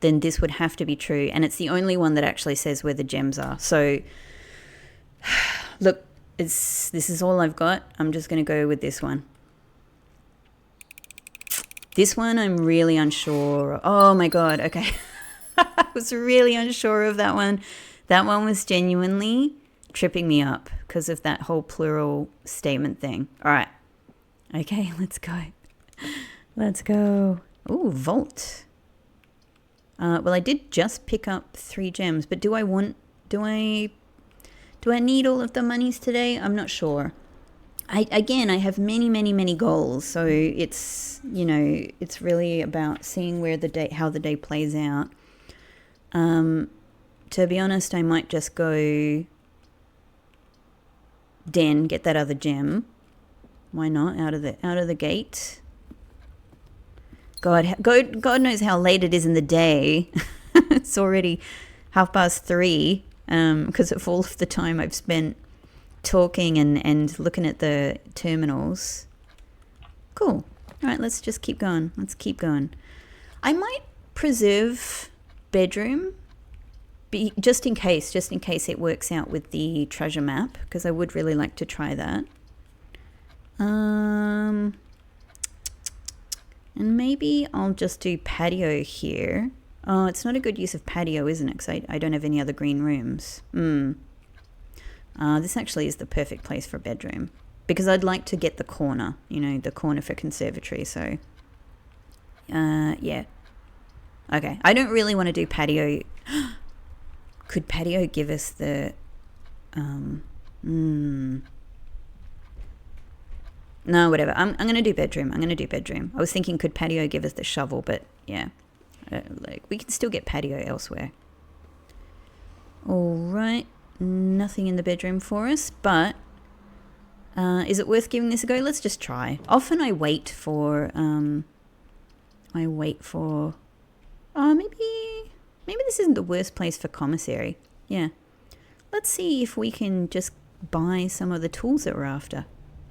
then this would have to be true. And it's the only one that actually says where the gems are. So, look, this is all I've got. I'm just going to go with this one. This one I'm really unsure. Oh my God, okay. I was really unsure of that one. That one was genuinely tripping me up because of that whole plural statement thing. All right. Okay, let's go. Let's go. Ooh, vault. Well, I did just pick up 3 gems, but do I need all of the monies today? I'm not sure. I have many goals, so it's, it's really about seeing how the day plays out. To be honest, I might just go den, get that other gem. Why not? Out of the gate. God knows how late it is in the day. It's already 3:30 because of all of the time I've spent talking and looking at the terminals. Cool. All right, let's just keep going. Let's keep going. I might preserve bedroom just in case it works out with the treasure map, because I would really like to try that. And maybe I'll just do patio here. Oh, it's not a good use of patio, isn't it? Because I don't have any other green rooms. This actually is the perfect place for a bedroom because I'd like to get the corner, you know, the corner for conservatory. So, yeah. Okay, I don't really want to do patio. Could patio give us the... No, whatever. I'm going to do bedroom. I was thinking, could patio give us the shovel? But yeah, like we can still get patio elsewhere. All right, nothing in the bedroom for us, but is it worth giving this a go? Let's just try. Often I wait for... Oh, maybe this isn't the worst place for commissary. Yeah. Let's see if we can just buy some of the tools that we're after.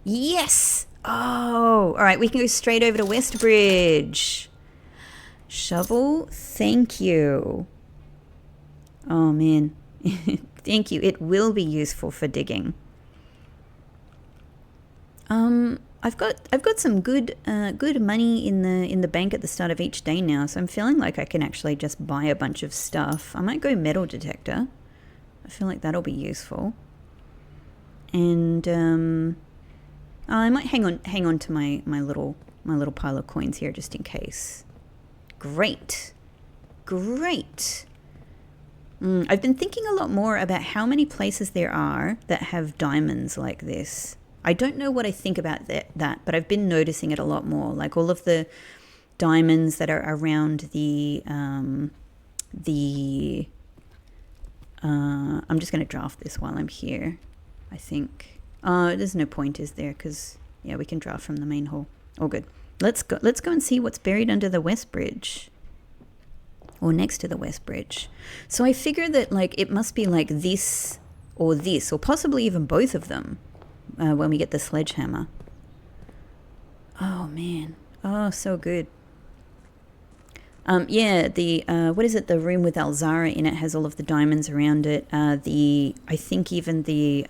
Yes! Oh, all right. We can go straight over to Westbridge. Shovel, thank you. Oh, man. Thank you. It will be useful for digging. I've got some good money in the bank at the start of each day now, so I'm feeling like I can actually just buy a bunch of stuff. I might go metal detector. I feel like that'll be useful. And I might hang on to my little pile of coins here just in case. Great. I've been thinking a lot more about how many places there are that have diamonds like this. I don't know what I think about that, but I've been noticing it a lot more. Like all of the diamonds that are around I'm just going to draft this while I'm here, I think. There's no point, is there? Because, yeah, we can draft from the main hall. All good. Let's go and see what's buried under the West Bridge. Or next to the West Bridge. So I figure that, like, it must be like this, or possibly even both of them. When we get the sledgehammer. Oh, man. Oh, so good. Yeah, what is it? The room with Alzara in it has all of the diamonds around it. I think even the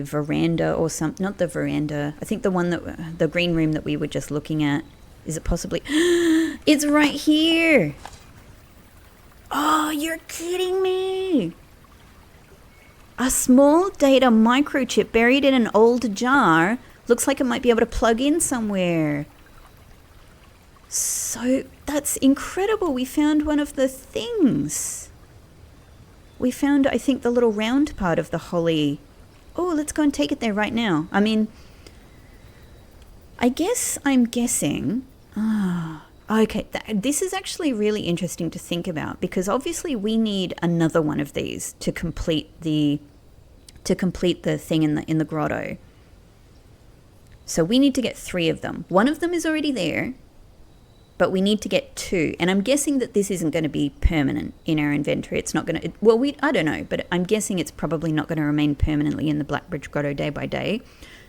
veranda or something. Not the veranda. I think the green room that we were just looking at. Is it possibly... It's right here! Oh, you're kidding me! A small data microchip buried in an old jar. Looks like it might be able to plug in somewhere. So, that's incredible. We found one of the things. We found, I think, the little round part of the holly. Oh, let's go and take it there right now. I mean, I guess I'm guessing... Okay, this is actually really interesting to think about because obviously we need another one of these to complete the thing in the grotto. So we need to get 3 of them. One of them is already there, but we need to get 2. And I'm guessing that this isn't going to be permanent in our inventory. It's not going to. Well, I don't know, but I'm guessing it's probably not going to remain permanently in the Blackbridge Grotto day by day.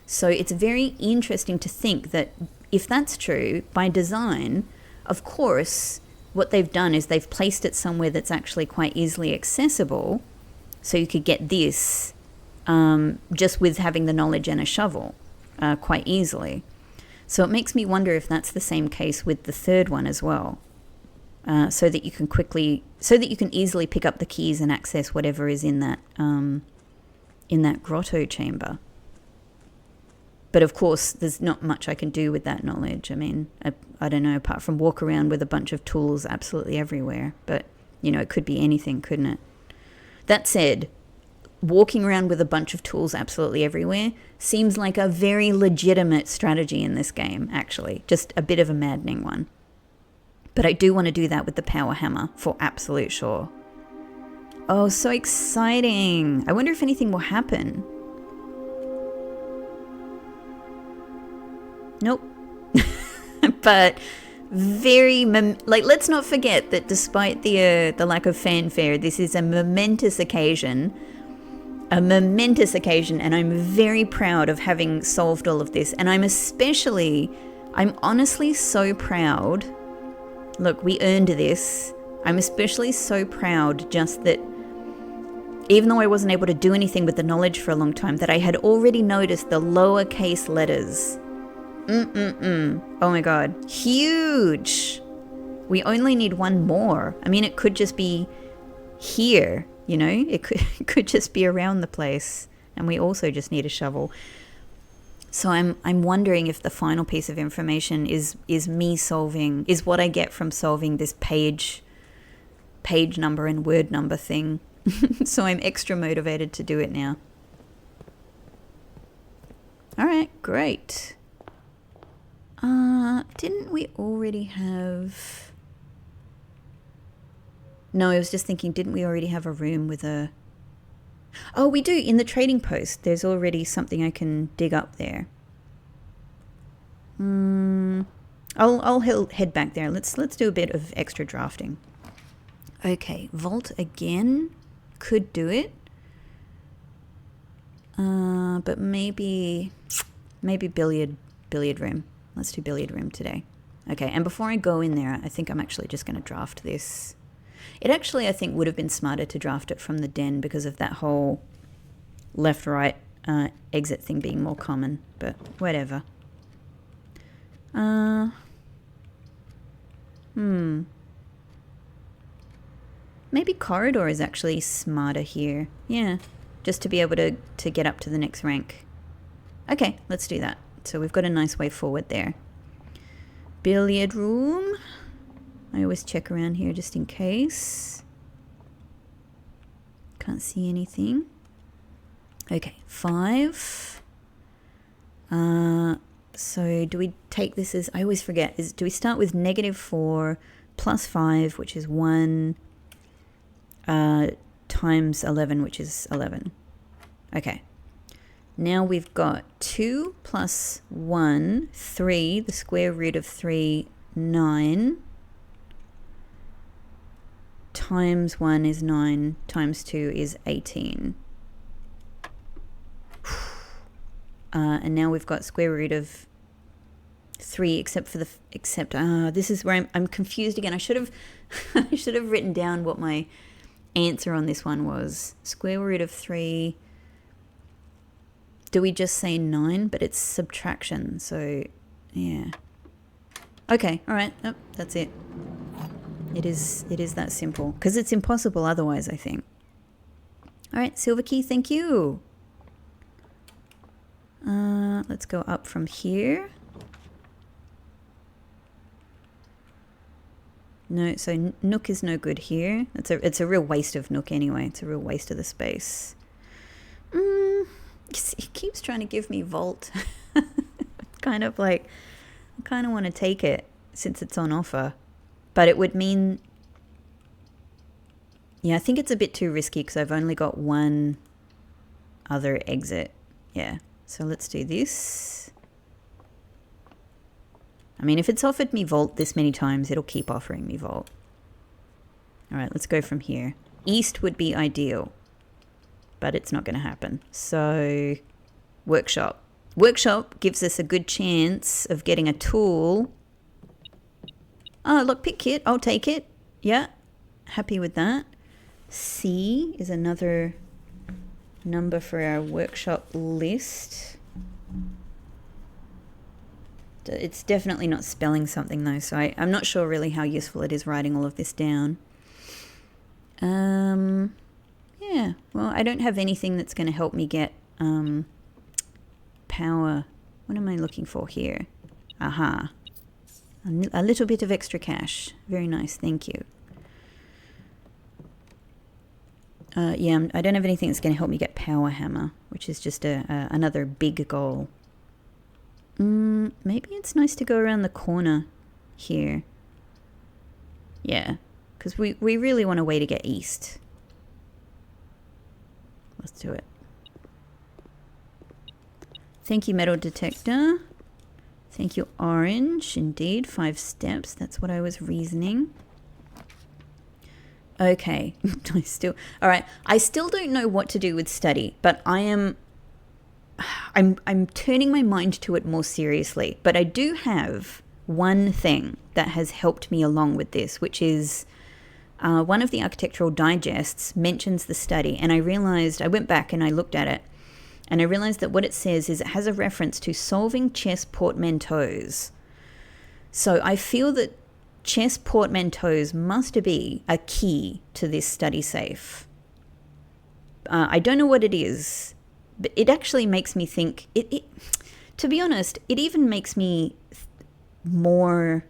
So it's very interesting to think that if that's true, by design, of course, what they've done is they've placed it somewhere that's actually quite easily accessible. So you could get this just with having the knowledge and a shovel quite easily. So it makes me wonder if that's the same case with the third one as well. So that you can easily pick up the keys and access whatever is in that grotto chamber. But of course, there's not much I can do with that knowledge. I mean, I don't know, apart from walk around with a bunch of tools absolutely everywhere. But, you know, it could be anything, couldn't it? That said, walking around with a bunch of tools absolutely everywhere seems like a very legitimate strategy in this game, actually. Just a bit of a maddening one. But I do want to do that with the power hammer, for absolute sure. Oh, so exciting. I wonder if anything will happen. Nope. But very, let's not forget that despite the lack of fanfare, this is a momentous occasion, and I'm very proud of having solved all of this. And I'm honestly so proud. Look, we earned this. I'm especially so proud just that even though I wasn't able to do anything with the knowledge for a long time, that I had already noticed the lowercase letters. Oh my god. Huge! We only need one more. I mean, it could just be here. You know, it could just be around the place, and we also just need a shovel. So I'm wondering if the final piece of information is what I get from solving this page number and word number thing. So I'm extra motivated to do it now. All right, great. Didn't we already have... No, I was just thinking, didn't we already have a room with a... Oh, we do. In the trading post, there's already something I can dig up there. I'll head back there. Let's do a bit of extra drafting. Okay, vault again. Could do it. But maybe billiard room. Let's do billiard room today. Okay, and before I go in there, I think I'm actually just going to draft this. It actually, I think, would have been smarter to draft it from the den because of that whole left-right exit thing being more common, but whatever. Maybe corridor is actually smarter here. Yeah, just to be able to get up to the next rank. Okay, let's do that. So we've got a nice way forward there. Billiard room. I always check around here just in case. Can't see anything. Okay, 5. So do we take this as... I always forget. Do we start with -4 plus 5, which is 1, times 11, which is 11. Okay. Now we've got 2 plus 1, 3. The square root of 3, 9. Times 1 is 9. Times 2 is 18. And now we've got square root of 3, except this is where I'm confused again. I should have I should have written down what my answer on this one was. Square root of 3. Do we just say 9? But it's subtraction, so yeah. Okay, all right. Oh, that's it. It is that simple because it's impossible otherwise, I think. All right, silver key, thank you. Let's go up from here. No, so nook is no good here. It's a real waste of nook anyway. It's a real waste of the space. It keeps trying to give me vault. Kind of like, I kind of want to take it since it's on offer. But it would mean... Yeah, I think it's a bit too risky because I've only got one other exit. Yeah, so let's do this. I mean, if it's offered me vault this many times, it'll keep offering me vault. All right, let's go from here. East would be ideal, but it's not going to happen. So, workshop. Workshop gives us a good chance of getting a tool. Oh, look, pick kit. I'll take it. Yeah, happy with that. C is another number for our workshop list. It's definitely not spelling something though, so I'm not sure really how useful it is writing all of this down. Yeah, well, I don't have anything that's going to help me get power. What am I looking for here? Aha. A little bit of extra cash. Very nice, thank you. Yeah, I don't have anything that's going to help me get power hammer, which is just another big goal. Maybe it's nice to go around the corner here. Yeah, because we really want a way to get east. Let's do it. Thank you, metal detector. Thank you, orange. Indeed, 5 steps. That's what I was reasoning. Okay. All right. I still don't know what to do with study, but I'm turning my mind to it more seriously. But I do have one thing that has helped me along with this, which is one of the architectural digests mentions the study, and I went back and I looked at it, and I realized that what it says is it has a reference to solving chess portmanteaus. So I feel that chess portmanteaus must be a key to this study safe. I don't know what it is, but it actually makes me think, to be honest, it even makes me more,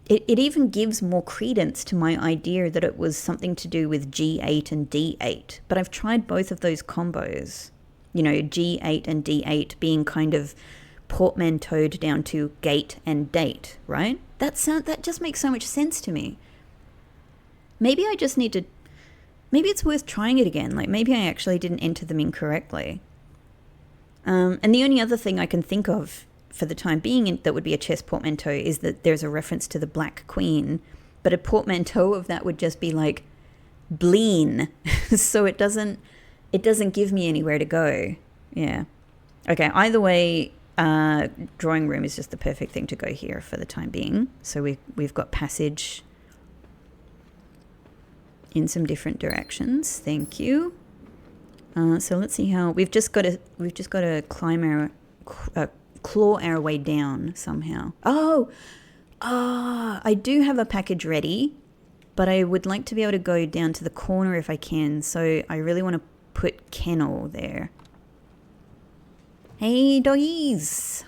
it even gives more credence to my idea that it was something to do with G8 and D8. But I've tried both of those combos, you know, G8 and D8 being kind of portmanteaued down to gate and date, right? That just makes so much sense to me. Maybe I just need to, maybe it's worth trying it again. Like maybe I actually didn't enter them incorrectly. And the only other thing I can think of for the time being that would be a chess portmanteau is that there's a reference to the Black Queen, but a portmanteau of that would just be like bleen. So it doesn't give me anywhere to go. Yeah. Okay, either way, drawing room is just the perfect thing to go here for the time being. So we've got passage in some different directions. Thank you. So let's see how we've just got to climb claw our way down somehow. I do have a package ready, but I would like to be able to go down to the corner if I can. So I really want to put kennel there. Hey doggies!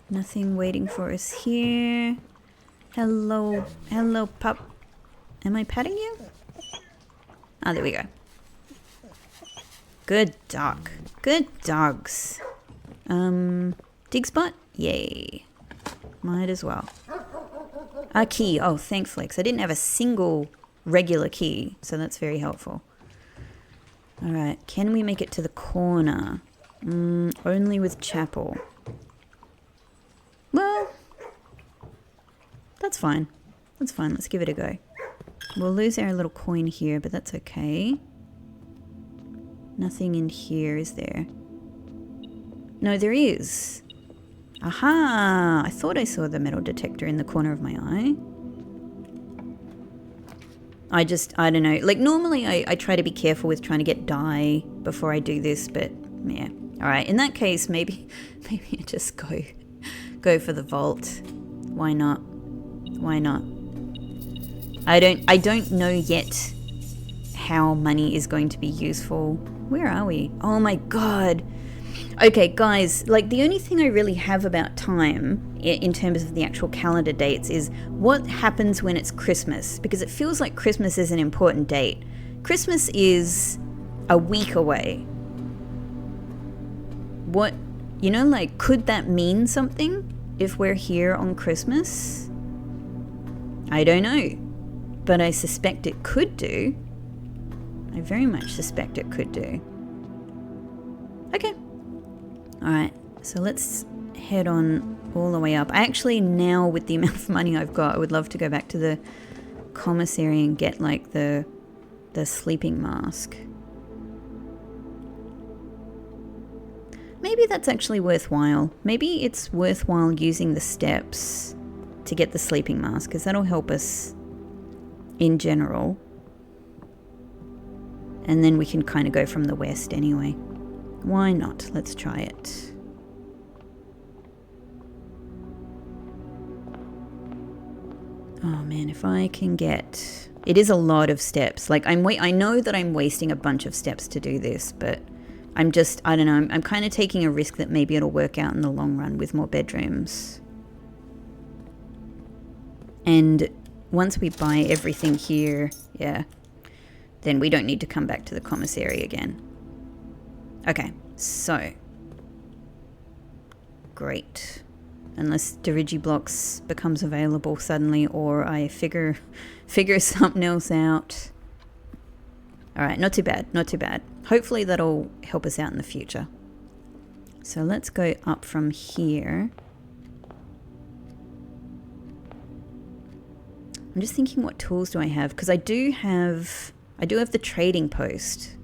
Nothing waiting for us here. Hello pup. Am I patting you? Ah, there we go. Good dog. Good dogs. Dig spot? Yay. Might as well. A key. Oh, thanks, Flex. I didn't have a single regular key, so that's very helpful. Alright, can we make it to the corner? Only with chapel. Well, that's fine. That's fine. Let's give it a go. We'll lose our little coin here, but that's okay. Nothing in here, is there? No, there is. Aha! I thought I saw the metal detector in the corner of my eye. I don't know. Like, normally I try to be careful with trying to get dye before I do this, but yeah. Alright, in that case, maybe I just go for the vault. Why not? Why not? I don't know yet how money is going to be useful. Where are we? Oh my god. Okay, guys, like the only thing I really have about time in terms of the actual calendar dates is what happens when it's Christmas, because it feels like Christmas is an important date. Christmas is a week away. What, you know, like, could that mean something if we're here on Christmas? I don't know, but I suspect it could do. I very much suspect it could do. Okay. Alright, so let's head on all the way up. Actually, now with the amount of money I've got, I would love to go back to the commissary and get like the sleeping mask. Maybe that's actually worthwhile. Maybe it's worthwhile using the steps to get the sleeping mask, because that'll help us in general. And then we can kind of go from the west anyway. Why not? Let's try it. Oh man, if I can get... It is a lot of steps. Like, I know that I'm wasting a bunch of steps to do this, but I'm just, I don't know, I'm kind of taking a risk that maybe it'll work out in the long run with more bedrooms. And once we buy everything here, yeah, then we don't need to come back to the commissary again. Okay, so. Great. Unless Dirigiblocks becomes available suddenly, or I figure something else out. Alright, not too bad, not too bad. Hopefully that'll help us out in the future. So let's go up from here. I'm just thinking, what tools do I have? Because I do have the trading post.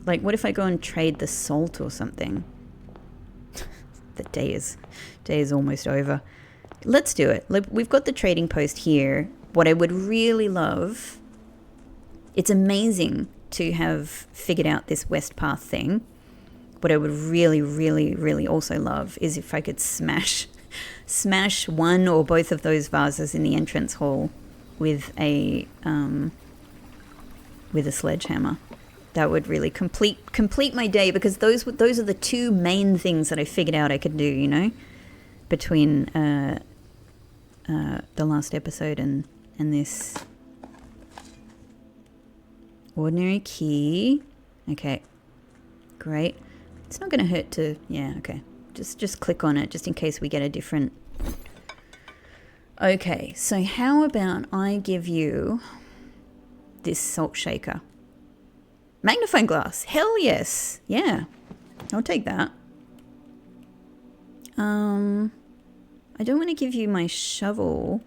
Like, what if I go and trade the salt or something? The day is almost over. Let's do it. We've got the trading post here. What I would really love, it's amazing to have figured out this west path thing. What I would really, really, really also love is if I could smash one or both of those vases in the entrance hall with a sledgehammer. That would really complete my day, because those are the two main things that I figured out I could do, you know, between the last episode and this. Ordinary key. Okay, great. It's not going to hurt to, yeah, okay. Just click on it just in case we get a different. Okay, so how about I give you this salt shaker? Magnifying glass. Hell yes. Yeah, I'll take that. I don't want to give you my shovel.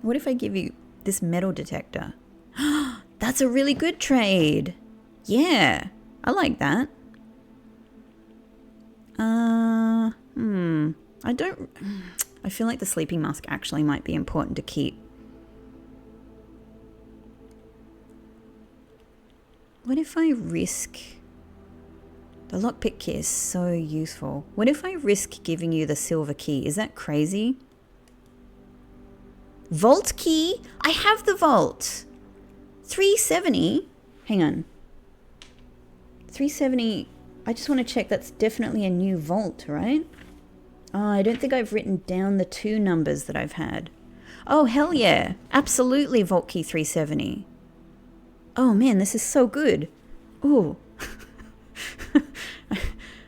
What if I give you this metal detector? That's a really good trade. Yeah, I like that. I feel like the sleeping mask actually might be important to keep. What if I risk... The lockpick key is so useful. What if I risk giving you the silver key? Is that crazy? Vault key? I have the vault. 370? Hang on. 370... I just want to check that's definitely a new vault, right? Oh, I don't think I've written down the two numbers that I've had. Oh, hell yeah. Absolutely vault key 370. Oh man, this is so good. Ooh.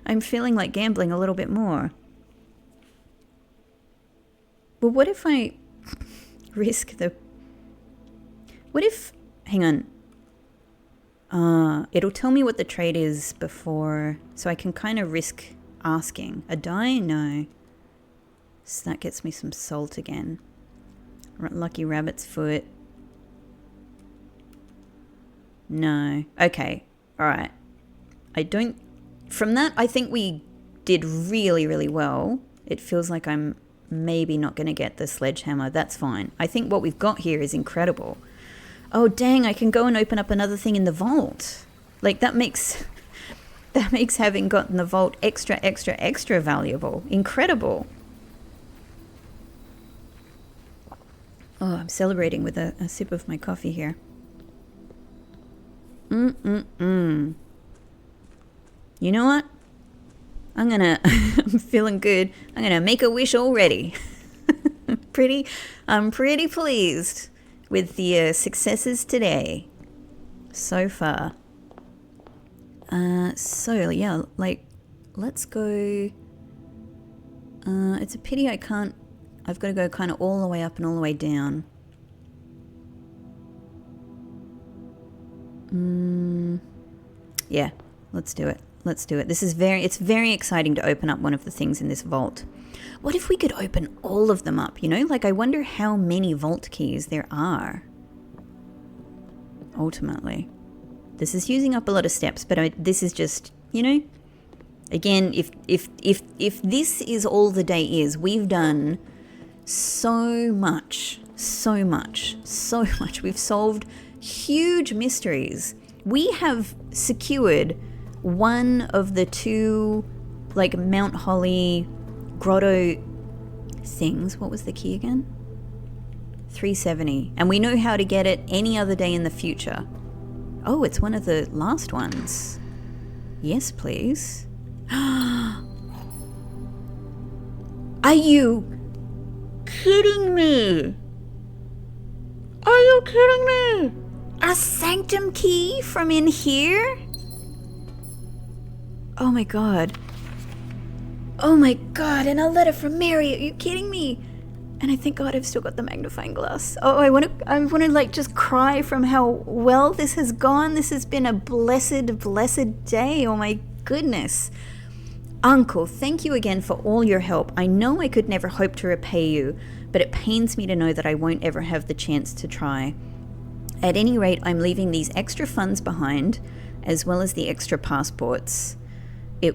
I'm feeling like gambling a little bit more. Well, what if I risk the... What if... Hang on. It'll tell me what the trade is before, so I can kind of risk asking. A die? No. So that gets me some salt again. Lucky rabbit's foot. No. Okay. Alright. I don't... From that, I think we did really, really well. It feels like I'm maybe not going to get the sledgehammer. That's fine. I think what we've got here is incredible. Oh, dang, I can go and open up another thing in the vault. Like, that makes having gotten the vault extra valuable. Incredible. Oh, I'm celebrating with a sip of my coffee here. You know what? I'm feeling good. I'm gonna make a wish already. I'm pretty pleased with the successes today so far. So yeah, like, let's go. It's a pity I can't. I've got to go kind of all the way up and all the way down. Yeah, let's do it. Let's do it. It's very exciting to open up one of the things in this vault. What if we could open all of them up, you know? Like, I wonder how many vault keys there are. Ultimately. This is using up a lot of steps, but this is just, you know? Again, if this is all the day is, we've done so much. We've solved huge mysteries. We have secured one of the two, like, Mount Holly grotto things. What was the key again? 370. And we know how to get it any other day in the future. Oh, it's one of the last ones. Yes, please. Are you kidding me? Are you kidding me? A sanctum key from in here? Oh my god. Oh my god, and a letter from Mary. Are you kidding me? And I thank God I've still got the magnifying glass. Oh, I want to like just cry from how well this has gone. This has been a blessed day. Oh my goodness. Uncle, thank you again for all your help. I know I could never hope to repay you, but it pains me to know that I won't ever have the chance to try. At any rate, I'm leaving these extra funds behind, as well as the extra passports.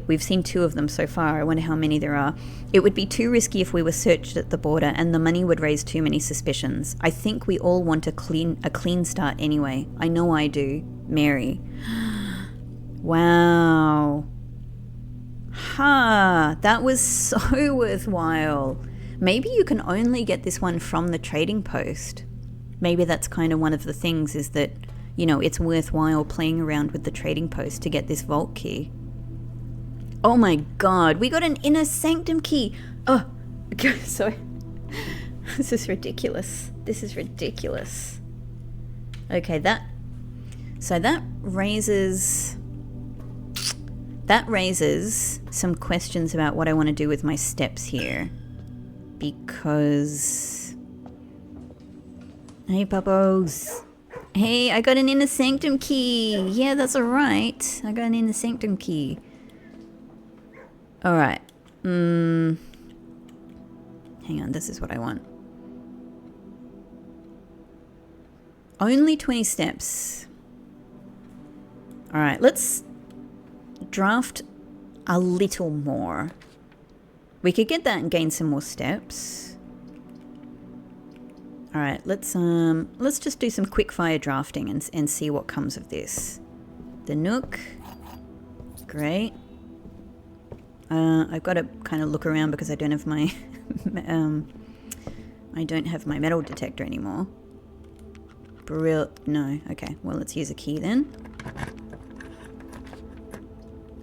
We've seen 2 of them so far. I wonder how many there are. It would be too risky if we were searched at the border, and the money would raise too many suspicions. I think we all want a clean start anyway. I know I do. Mary. Wow. That was so worthwhile. Maybe you can only get this one from the trading post. Maybe that's kind of one of the things, is that you know, it's worthwhile playing around with the trading post to get this vault key. Oh my god, we got an inner sanctum key. Oh, sorry. This is ridiculous. This is ridiculous. Okay, that raises some questions about what I want to do with my steps here. Because... Hey, puppos. Hey, I got an inner sanctum key. Yeah, that's alright. I got an inner sanctum key. Alright. Hang on, this is what I want. Only 20 steps. Alright, let's draft a little more. We could get that and gain some more steps. Alright, let's just do some quick fire drafting and see what comes of this. The nook. Great. I've got to kind of look around because I don't have my I don't have my metal detector anymore. No, okay. Well, let's use a key then.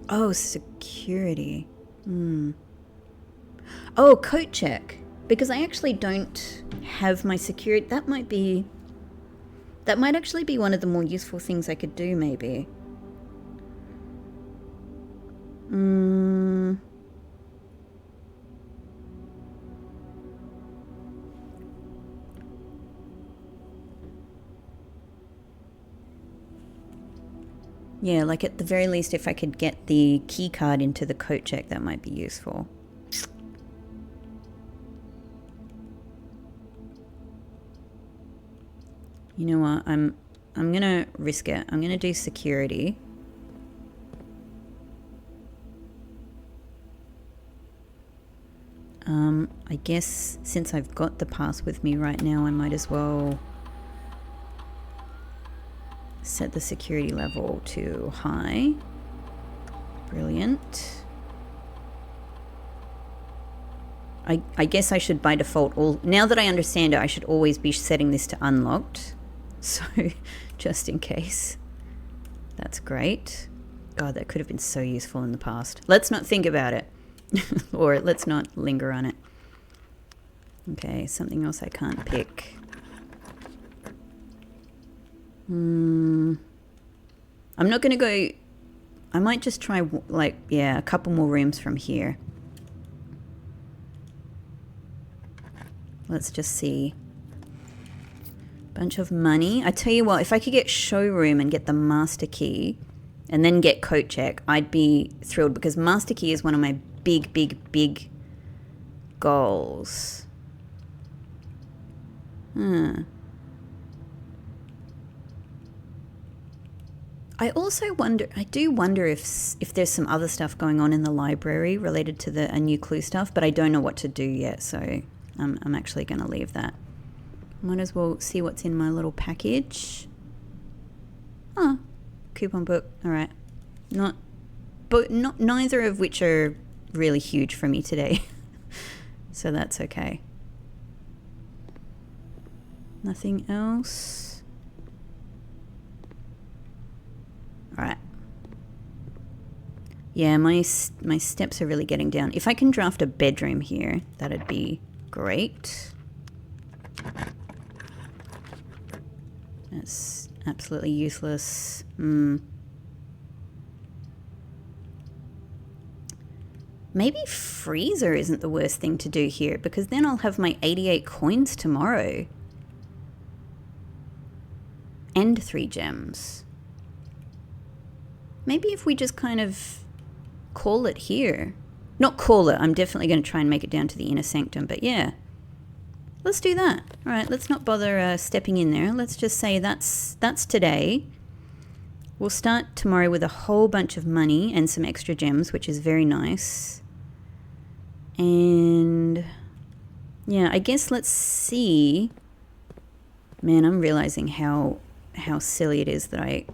Oh, security. Oh, coat check. Because I actually don't have my security. That might actually be one of the more useful things I could do, maybe. Yeah, like at the very least, if I could get the key card into the coat check, that might be useful. You know what? I'm gonna risk it. I'm gonna do security. I guess since I've got the pass with me right now, I might as well set the security level to high. Brilliant. I guess I should by default, now that I understand it, I should always be setting this to unlocked. So, just in case. That's great. God, that could have been so useful in the past. Let's not think about it. Or let's not linger on it. Okay, something else I can't pick. I'm not going to go... I might just try, like, yeah, a couple more rooms from here. Let's just see. Bunch of money. I tell you what, if I could get showroom and get the master key and then get coat check, I'd be thrilled because master key is one of my big goals. I also wonder, I do wonder if there's some other stuff going on in the library related to a new clue stuff, but I don't know what to do yet, so I'm actually going to leave that. Might as well see what's in my little package. Oh, coupon book. All right. Neither of which are really huge for me today. So that's okay. Nothing else. All right. Yeah, my steps are really getting down. If I can draft a bedroom here, that'd be great. That's absolutely useless. Maybe freezer isn't the worst thing to do here, because then I'll have my 88 coins tomorrow. And 3 gems. Maybe if we just kind of call it here. Not call it, I'm definitely going to try and make it down to the inner sanctum, but yeah. Let's do that. All right, let's not bother stepping in there. Let's just say that's today. We'll start tomorrow with a whole bunch of money and some extra gems, which is very nice. And yeah, I guess let's see. Man, I'm realizing how silly it is that I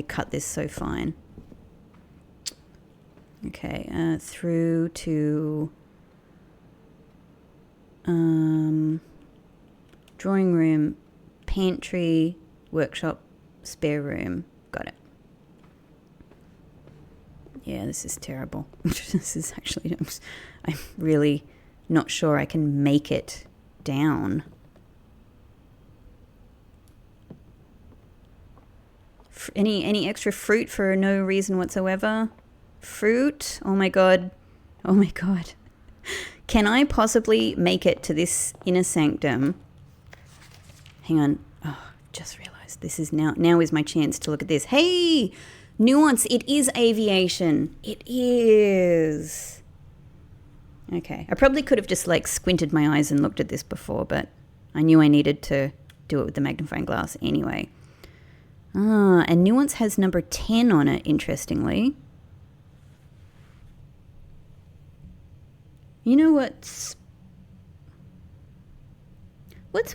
cut this so fine. Okay, through to drawing room, pantry, workshop, spare room. Got it. Yeah, this is terrible. This is actually, I'm really not sure I can make it down. Any extra fruit for no reason whatsoever? Fruit? Oh my god. Oh my god. Can I possibly make it to this inner sanctum? Hang on. Oh, just realized this is now is my chance to look at this. Hey! Nuance, it is aviation. It is. Okay. I probably could have just like squinted my eyes and looked at this before, but I knew I needed to do it with the magnifying glass anyway. Ah, and Nuance has number 10 on it, interestingly. You know what's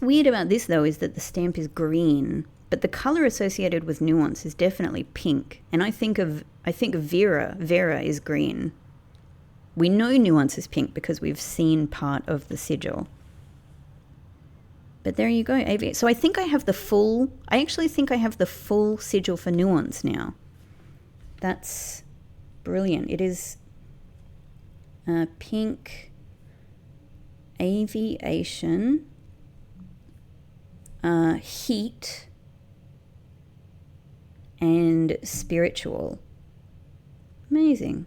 weird about this, though, is that the stamp is green, but the color associated with Nuance is definitely pink. And I think of Vera. Vera is green. We know Nuance is pink because we've seen part of the sigil. But there you go, aviate. So I think I actually think I have the full sigil for Nuance now. That's brilliant. It is pink, aviation, heat, and spiritual. Amazing.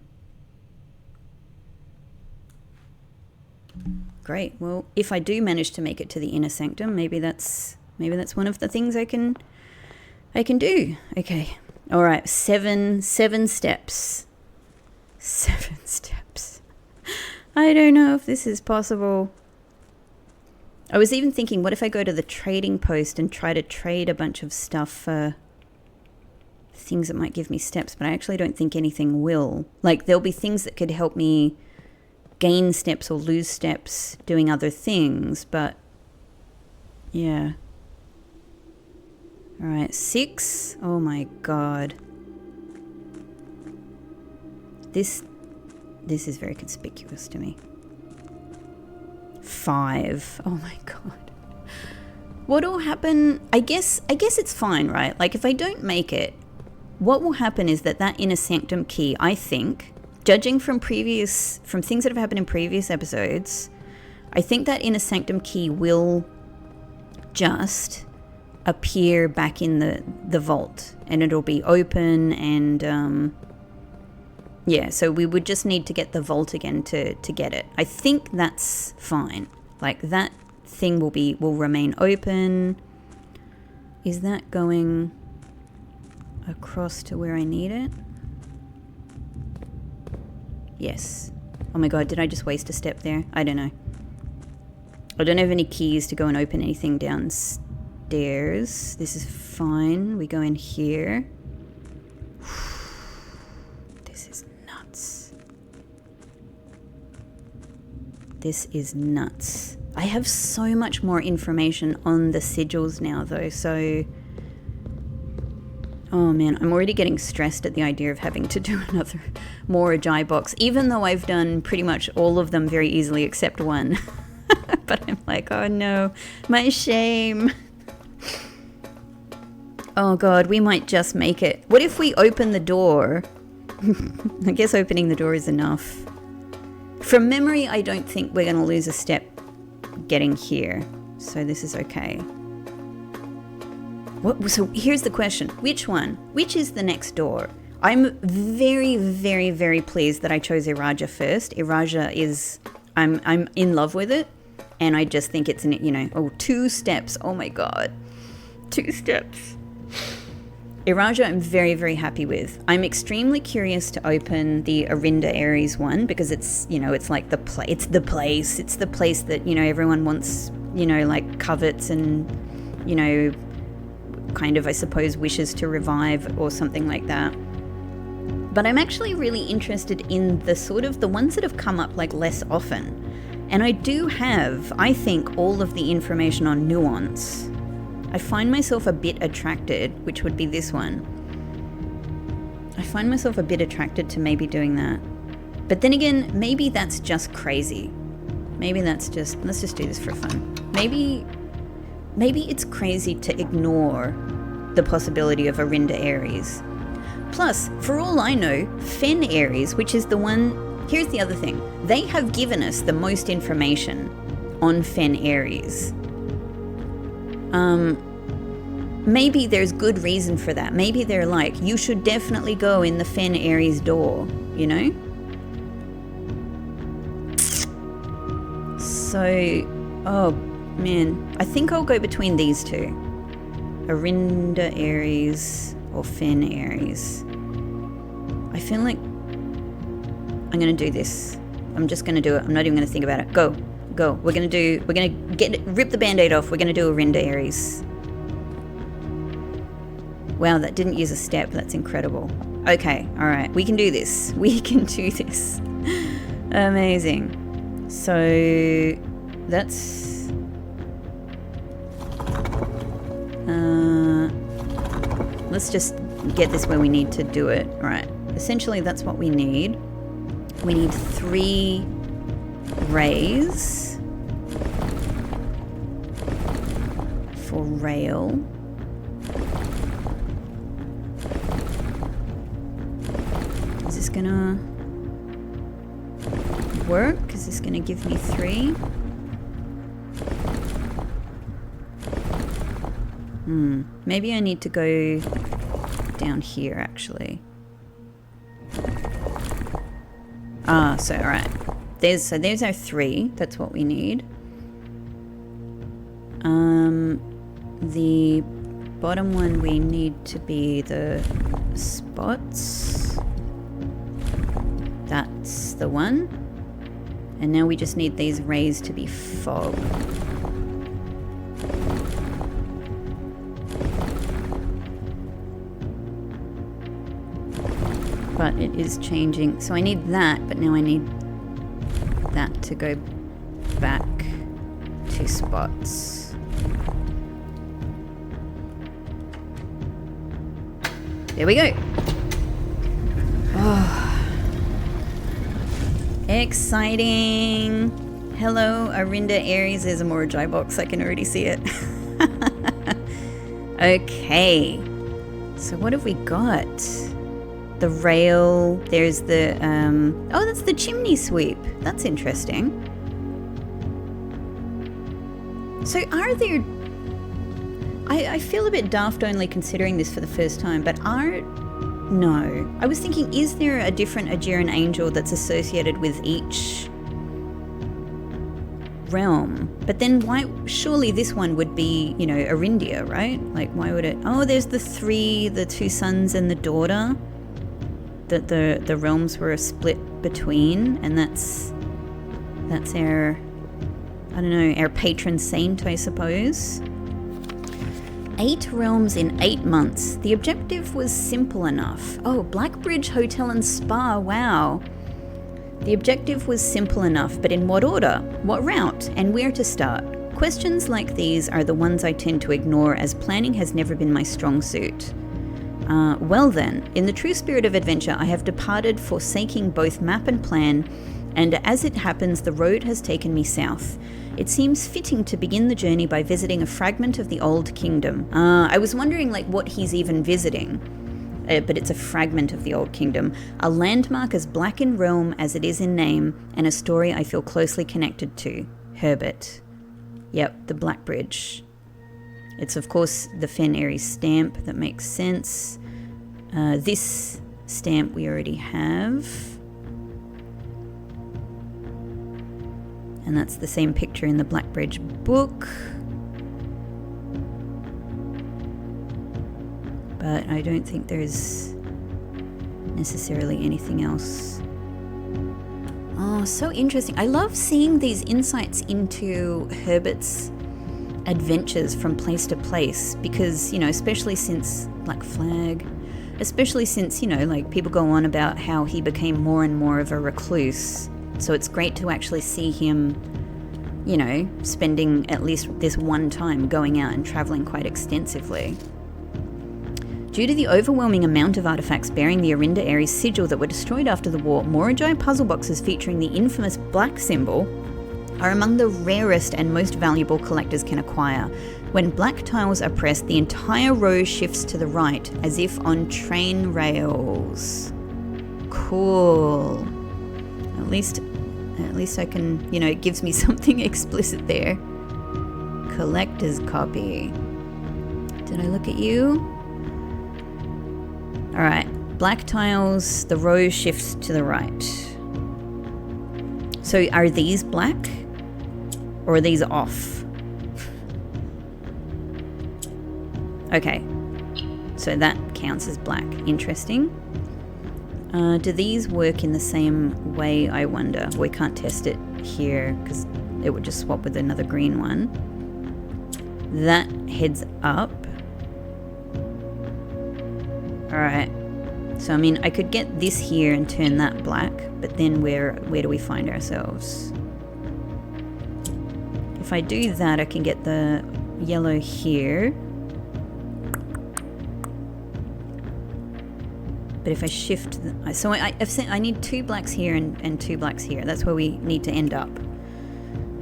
Great. Well, if I do manage to make it to the inner sanctum, maybe that's one of the things I can do. Okay. All right. Seven steps. 7 steps. I don't know if this is possible. I was even thinking, what if I go to the trading post and try to trade a bunch of stuff for things that might give me steps, but I actually don't think anything will. Like, there'll be things that could help me gain steps or lose steps doing other things, but yeah. All right, 6. Oh my god. This is very conspicuous to me. 5. Oh my god. What'll happen? I guess it's fine, right? Like, if I don't make it, what will happen is that inner sanctum key, I think, judging from things that have happened in previous episodes, I think that inner sanctum key will just appear back in the vault, and it'll be open, and yeah, so we would just need to get the vault again to get it. I think that's fine. Like, that thing will remain open. Is that going across to where I need it? Yes. Oh my god, did I just waste a step there? I don't know. I don't have any keys to go and open anything downstairs. This is fine. We go in here. This is nuts. This is nuts. I have so much more information on the sigils now, though, so... Oh man, I'm already getting stressed at the idea of having to do another more Ajay box, even though I've done pretty much all of them very easily except one. But I'm like, oh no, my shame. Oh god, we might just make it. What if we open the door? I guess opening the door is enough. From memory, I don't think we're going to lose a step getting here, so this is okay. So here's the question. Which one? Which is the next door? I'm very, very, very pleased that I chose Iraja first. Iraja is... I'm in love with it. And I just think it's, 2 steps. Oh my god. 2 steps. Iraja I'm very, very happy with. I'm extremely curious to open the Arinda Aries one because it's, it's like it's the place. It's the place that, everyone wants, like covets and, kind of, I suppose, wishes to revive or something like that. But I'm actually really interested in the ones that have come up like less often. And I do have, I think, all of the information on Nuance. I find myself a bit attracted, which would be this one. I find myself a bit attracted to maybe doing that. But then again, maybe that's just crazy. Maybe let's just do this for fun. Maybe it's crazy to ignore the possibility of Arinda Aries. Plus, for all I know, Fen Aries, which is the one... Here's the other thing. They have given us the most information on Fen Aries. Maybe there's good reason for that. Maybe they're like, you should definitely go in the Fen Aries door, you know? So, oh man, I think I'll go between these two. Arinda Aries or Fen Aries. I feel like I'm gonna do this. I'm just gonna do it. I'm not even gonna think about it. Go. We're gonna rip the band-aid off. We're gonna do Arinda Aries. Wow, that didn't use a step. That's incredible. Okay, all right. We can do this. We can do this. Amazing. So that's let's just get this where we need to do it. All right. Essentially, that's what we need. We need 3 rays for rail. Is this gonna work? Is this gonna give me 3? Maybe I need to go down here actually. So alright. There's our 3. That's what we need. The bottom one we need to be the spots. That's the one. And now we just need these rays to be fog. But it is changing. So I need that, but now I need that to go back to spots. There we go. Oh. Exciting. Hello, Arinda Aries. There's a Morajai box. I can already see it. Okay. So what have we got? The rail. There's the... oh, that's the chimney sweep. That's interesting. So are there... I feel a bit daft only considering this for the first time, but are... No. I was thinking, is there a different Aegean angel that's associated with each realm? But then why... Surely this one would be, you know, Arindia, right? Like, why would it... Oh, there's the 2 sons and the daughter that the realms were split between, and that's our... I don't know, our patron saint, I suppose. 8 realms in 8 months. The objective was simple enough. Oh, Blackbridge Hotel and Spa, wow. The objective was simple enough, but in what order? What route? And where to start? Questions like these are the ones I tend to ignore, as planning has never been my strong suit. Well then, in the true spirit of adventure, I have departed, forsaking both map and plan, and as it happens, the road has taken me south. It seems fitting to begin the journey by visiting a fragment of the Old Kingdom. I was wondering like what he's even visiting, but it's a fragment of the Old Kingdom. A landmark as black in realm as it is in name, and a story I feel closely connected to. Herbert. Yep, the Black Bridge. It's of course the Fen Aries stamp. That makes sense. This stamp we already have. And that's the same picture in the Blackbridge book. But I don't think there's necessarily anything else. Oh, so interesting. I love seeing these insights into Herbert's adventures from place to place, because, you know, especially since Black Flag, especially since, you know, like people go on about how he became more and more of a recluse. So it's great to actually see him, you know, spending at least this one time going out and traveling quite extensively. Due to the overwhelming amount of artifacts bearing the Arinda Aries sigil that were destroyed after the war, Morajai puzzle boxes featuring the infamous black symbol are among the rarest and most valuable collectors can acquire. When black tiles are pressed, the entire row shifts to the right, as if on train rails. Cool. At least I can, you know, it gives me something explicit there. Collector's copy. Did I look at you? Alright, black tiles, the row shifts to the right. So are these black? Or are these off? Okay, so that counts as black. Interesting. Do these work in the same way, I wonder? We can't test it here because it would just swap with another green one. That heads up. Alright. So, I mean, I could get this here and turn that black, but then where do we find ourselves? If I do that, I can get the yellow here. But if I shift, so I've said I need 2 blacks here and 2 blacks here. That's where we need to end up.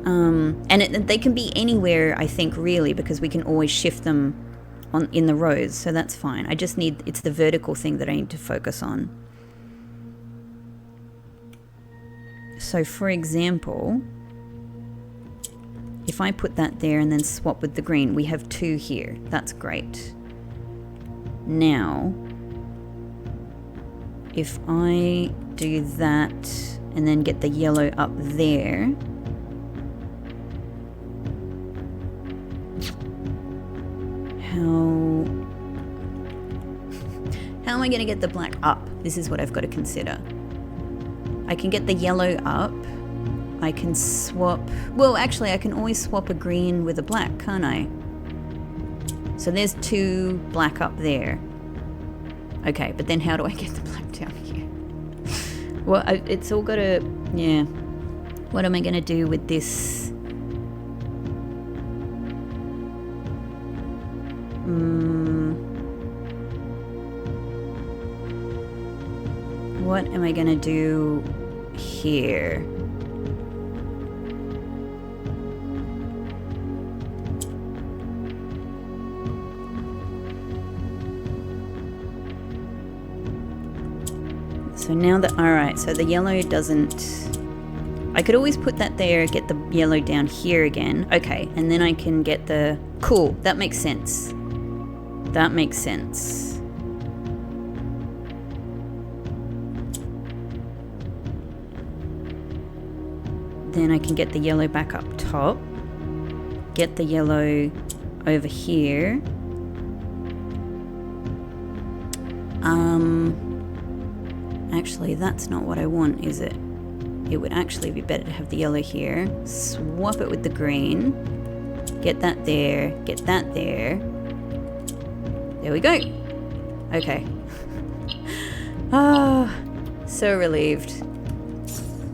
And they can be anywhere, I think, really, because we can always shift them in the rows. So that's fine. I just need, it's the vertical thing that I need to focus on. So for example, if I put that there and then swap with the green, we have 2 here. That's great. Now, if I do that and then get the yellow up there, how am I going to get the black up? This is what I've got to consider. I can get the yellow up. I can swap, well, actually I can always swap a green with a black, can't I? So there's 2 black up there. Okay, but then how do I get the black down here? Well, it's all got to, yeah. What am I going to do with this? What am I going to do here? So now that, alright, so the yellow doesn't, I could always put that there, get the yellow down here again. Okay, and then I can get the, cool, that makes sense. That makes sense. Then I can get the yellow back up top. Get the yellow over here. Actually, that's not what I want, is it? It would actually be better to have the yellow here. Swap it with the green. Get that there. Get that there. There we go. Okay. Ah, so relieved.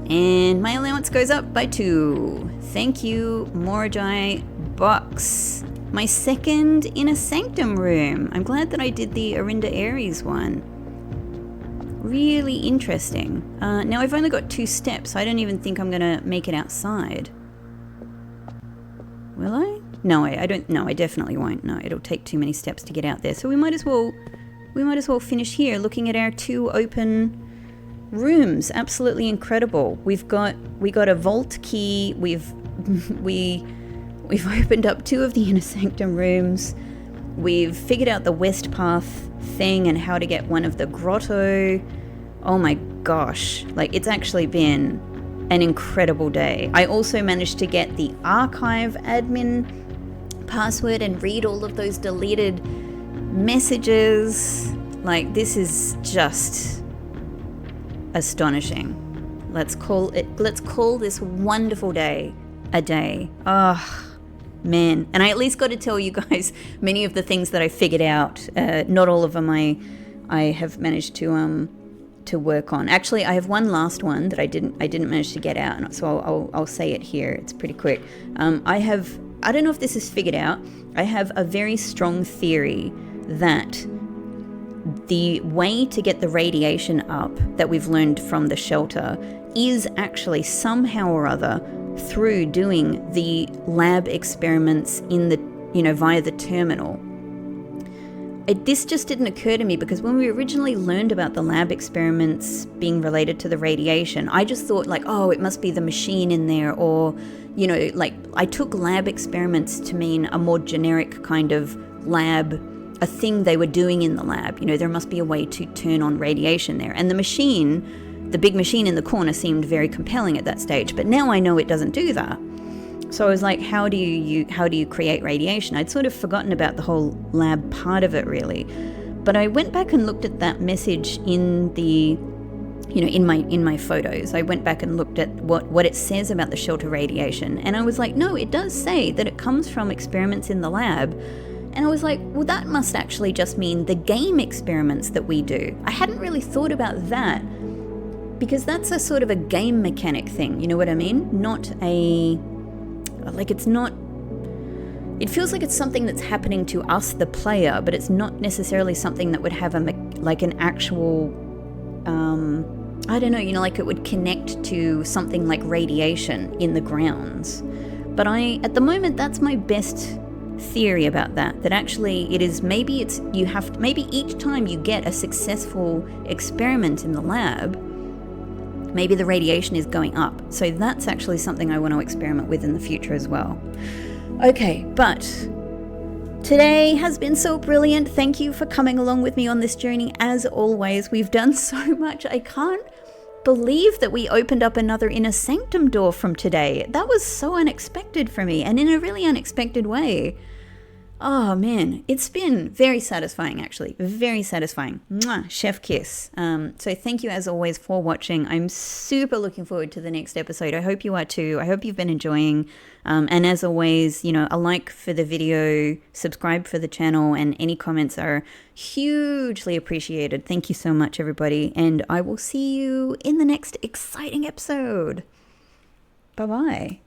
And my allowance goes up by 2. Thank you, Morajai Box. My second in a sanctum room. I'm glad that I did the Arinda Aries one. Really interesting. Now I've only got 2 steps, so I don't even think I'm gonna make it outside. Will I? No, I don't. No, I definitely won't. No, it'll take too many steps to get out there. So we might as well finish here, looking at our 2 open rooms. Absolutely incredible. We got a vault key. We've opened up 2 of the inner sanctum rooms. We've figured out the west path thing and how to get one of the grotto. Oh my gosh, like it's actually been an incredible day. I also managed to get the archive admin password and read all of those deleted messages. Like, this is just astonishing. Let's call this wonderful day a day. Oh man. And I at least got to tell you guys many of the things that I figured out. Not all of them I have managed to work on. Actually, I have one last one that I didn't manage to get out, so I'll say it here. It's pretty quick. I don't know if this is figured out. I have a very strong theory that the way to get the radiation up that we've learned from the shelter is actually somehow or other through doing the lab experiments in the via the terminal. This just didn't occur to me because when we originally learned about the lab experiments being related to the radiation, I just thought like, oh, it must be the machine in there, or, like I took lab experiments to mean a more generic kind of lab, a thing they were doing in the lab. There must be a way to turn on radiation there. And the big machine in the corner seemed very compelling at that stage, but now I know it doesn't do that. So I was like, how do you create radiation? I'd sort of forgotten about the whole lab part of it, really. But I went back and looked at that message in the, in my photos. I went back and looked at what it says about the shelter radiation. And I was like, no, it does say that it comes from experiments in the lab. And I was like, well, that must actually just mean the game experiments that we do. I hadn't really thought about that, because that's a sort of a game mechanic thing. You know what I mean? It feels like it's something that's happening to us, the player, but it's not necessarily something that would have an actual, I don't know, like it would connect to something like radiation in the grounds. But at the moment, that's my best theory about that actually it is, maybe each time you get a successful experiment in the lab, maybe the radiation is going up. So that's actually something I want to experiment with in the future as well. Okay, but today has been so brilliant. Thank you for coming along with me on this journey. As always, we've done so much. I can't believe that we opened up another inner sanctum door from today. That was so unexpected for me, and in a really unexpected way. Oh man, it's been very satisfying, actually. Very satisfying. Mwah, chef kiss. So thank you as always for watching. I'm super looking forward to the next episode. I hope you are too. I hope you've been enjoying. And as always, a like for the video, subscribe for the channel, and any comments are hugely appreciated. Thank you so much, everybody. And I will see you in the next exciting episode. Bye-bye.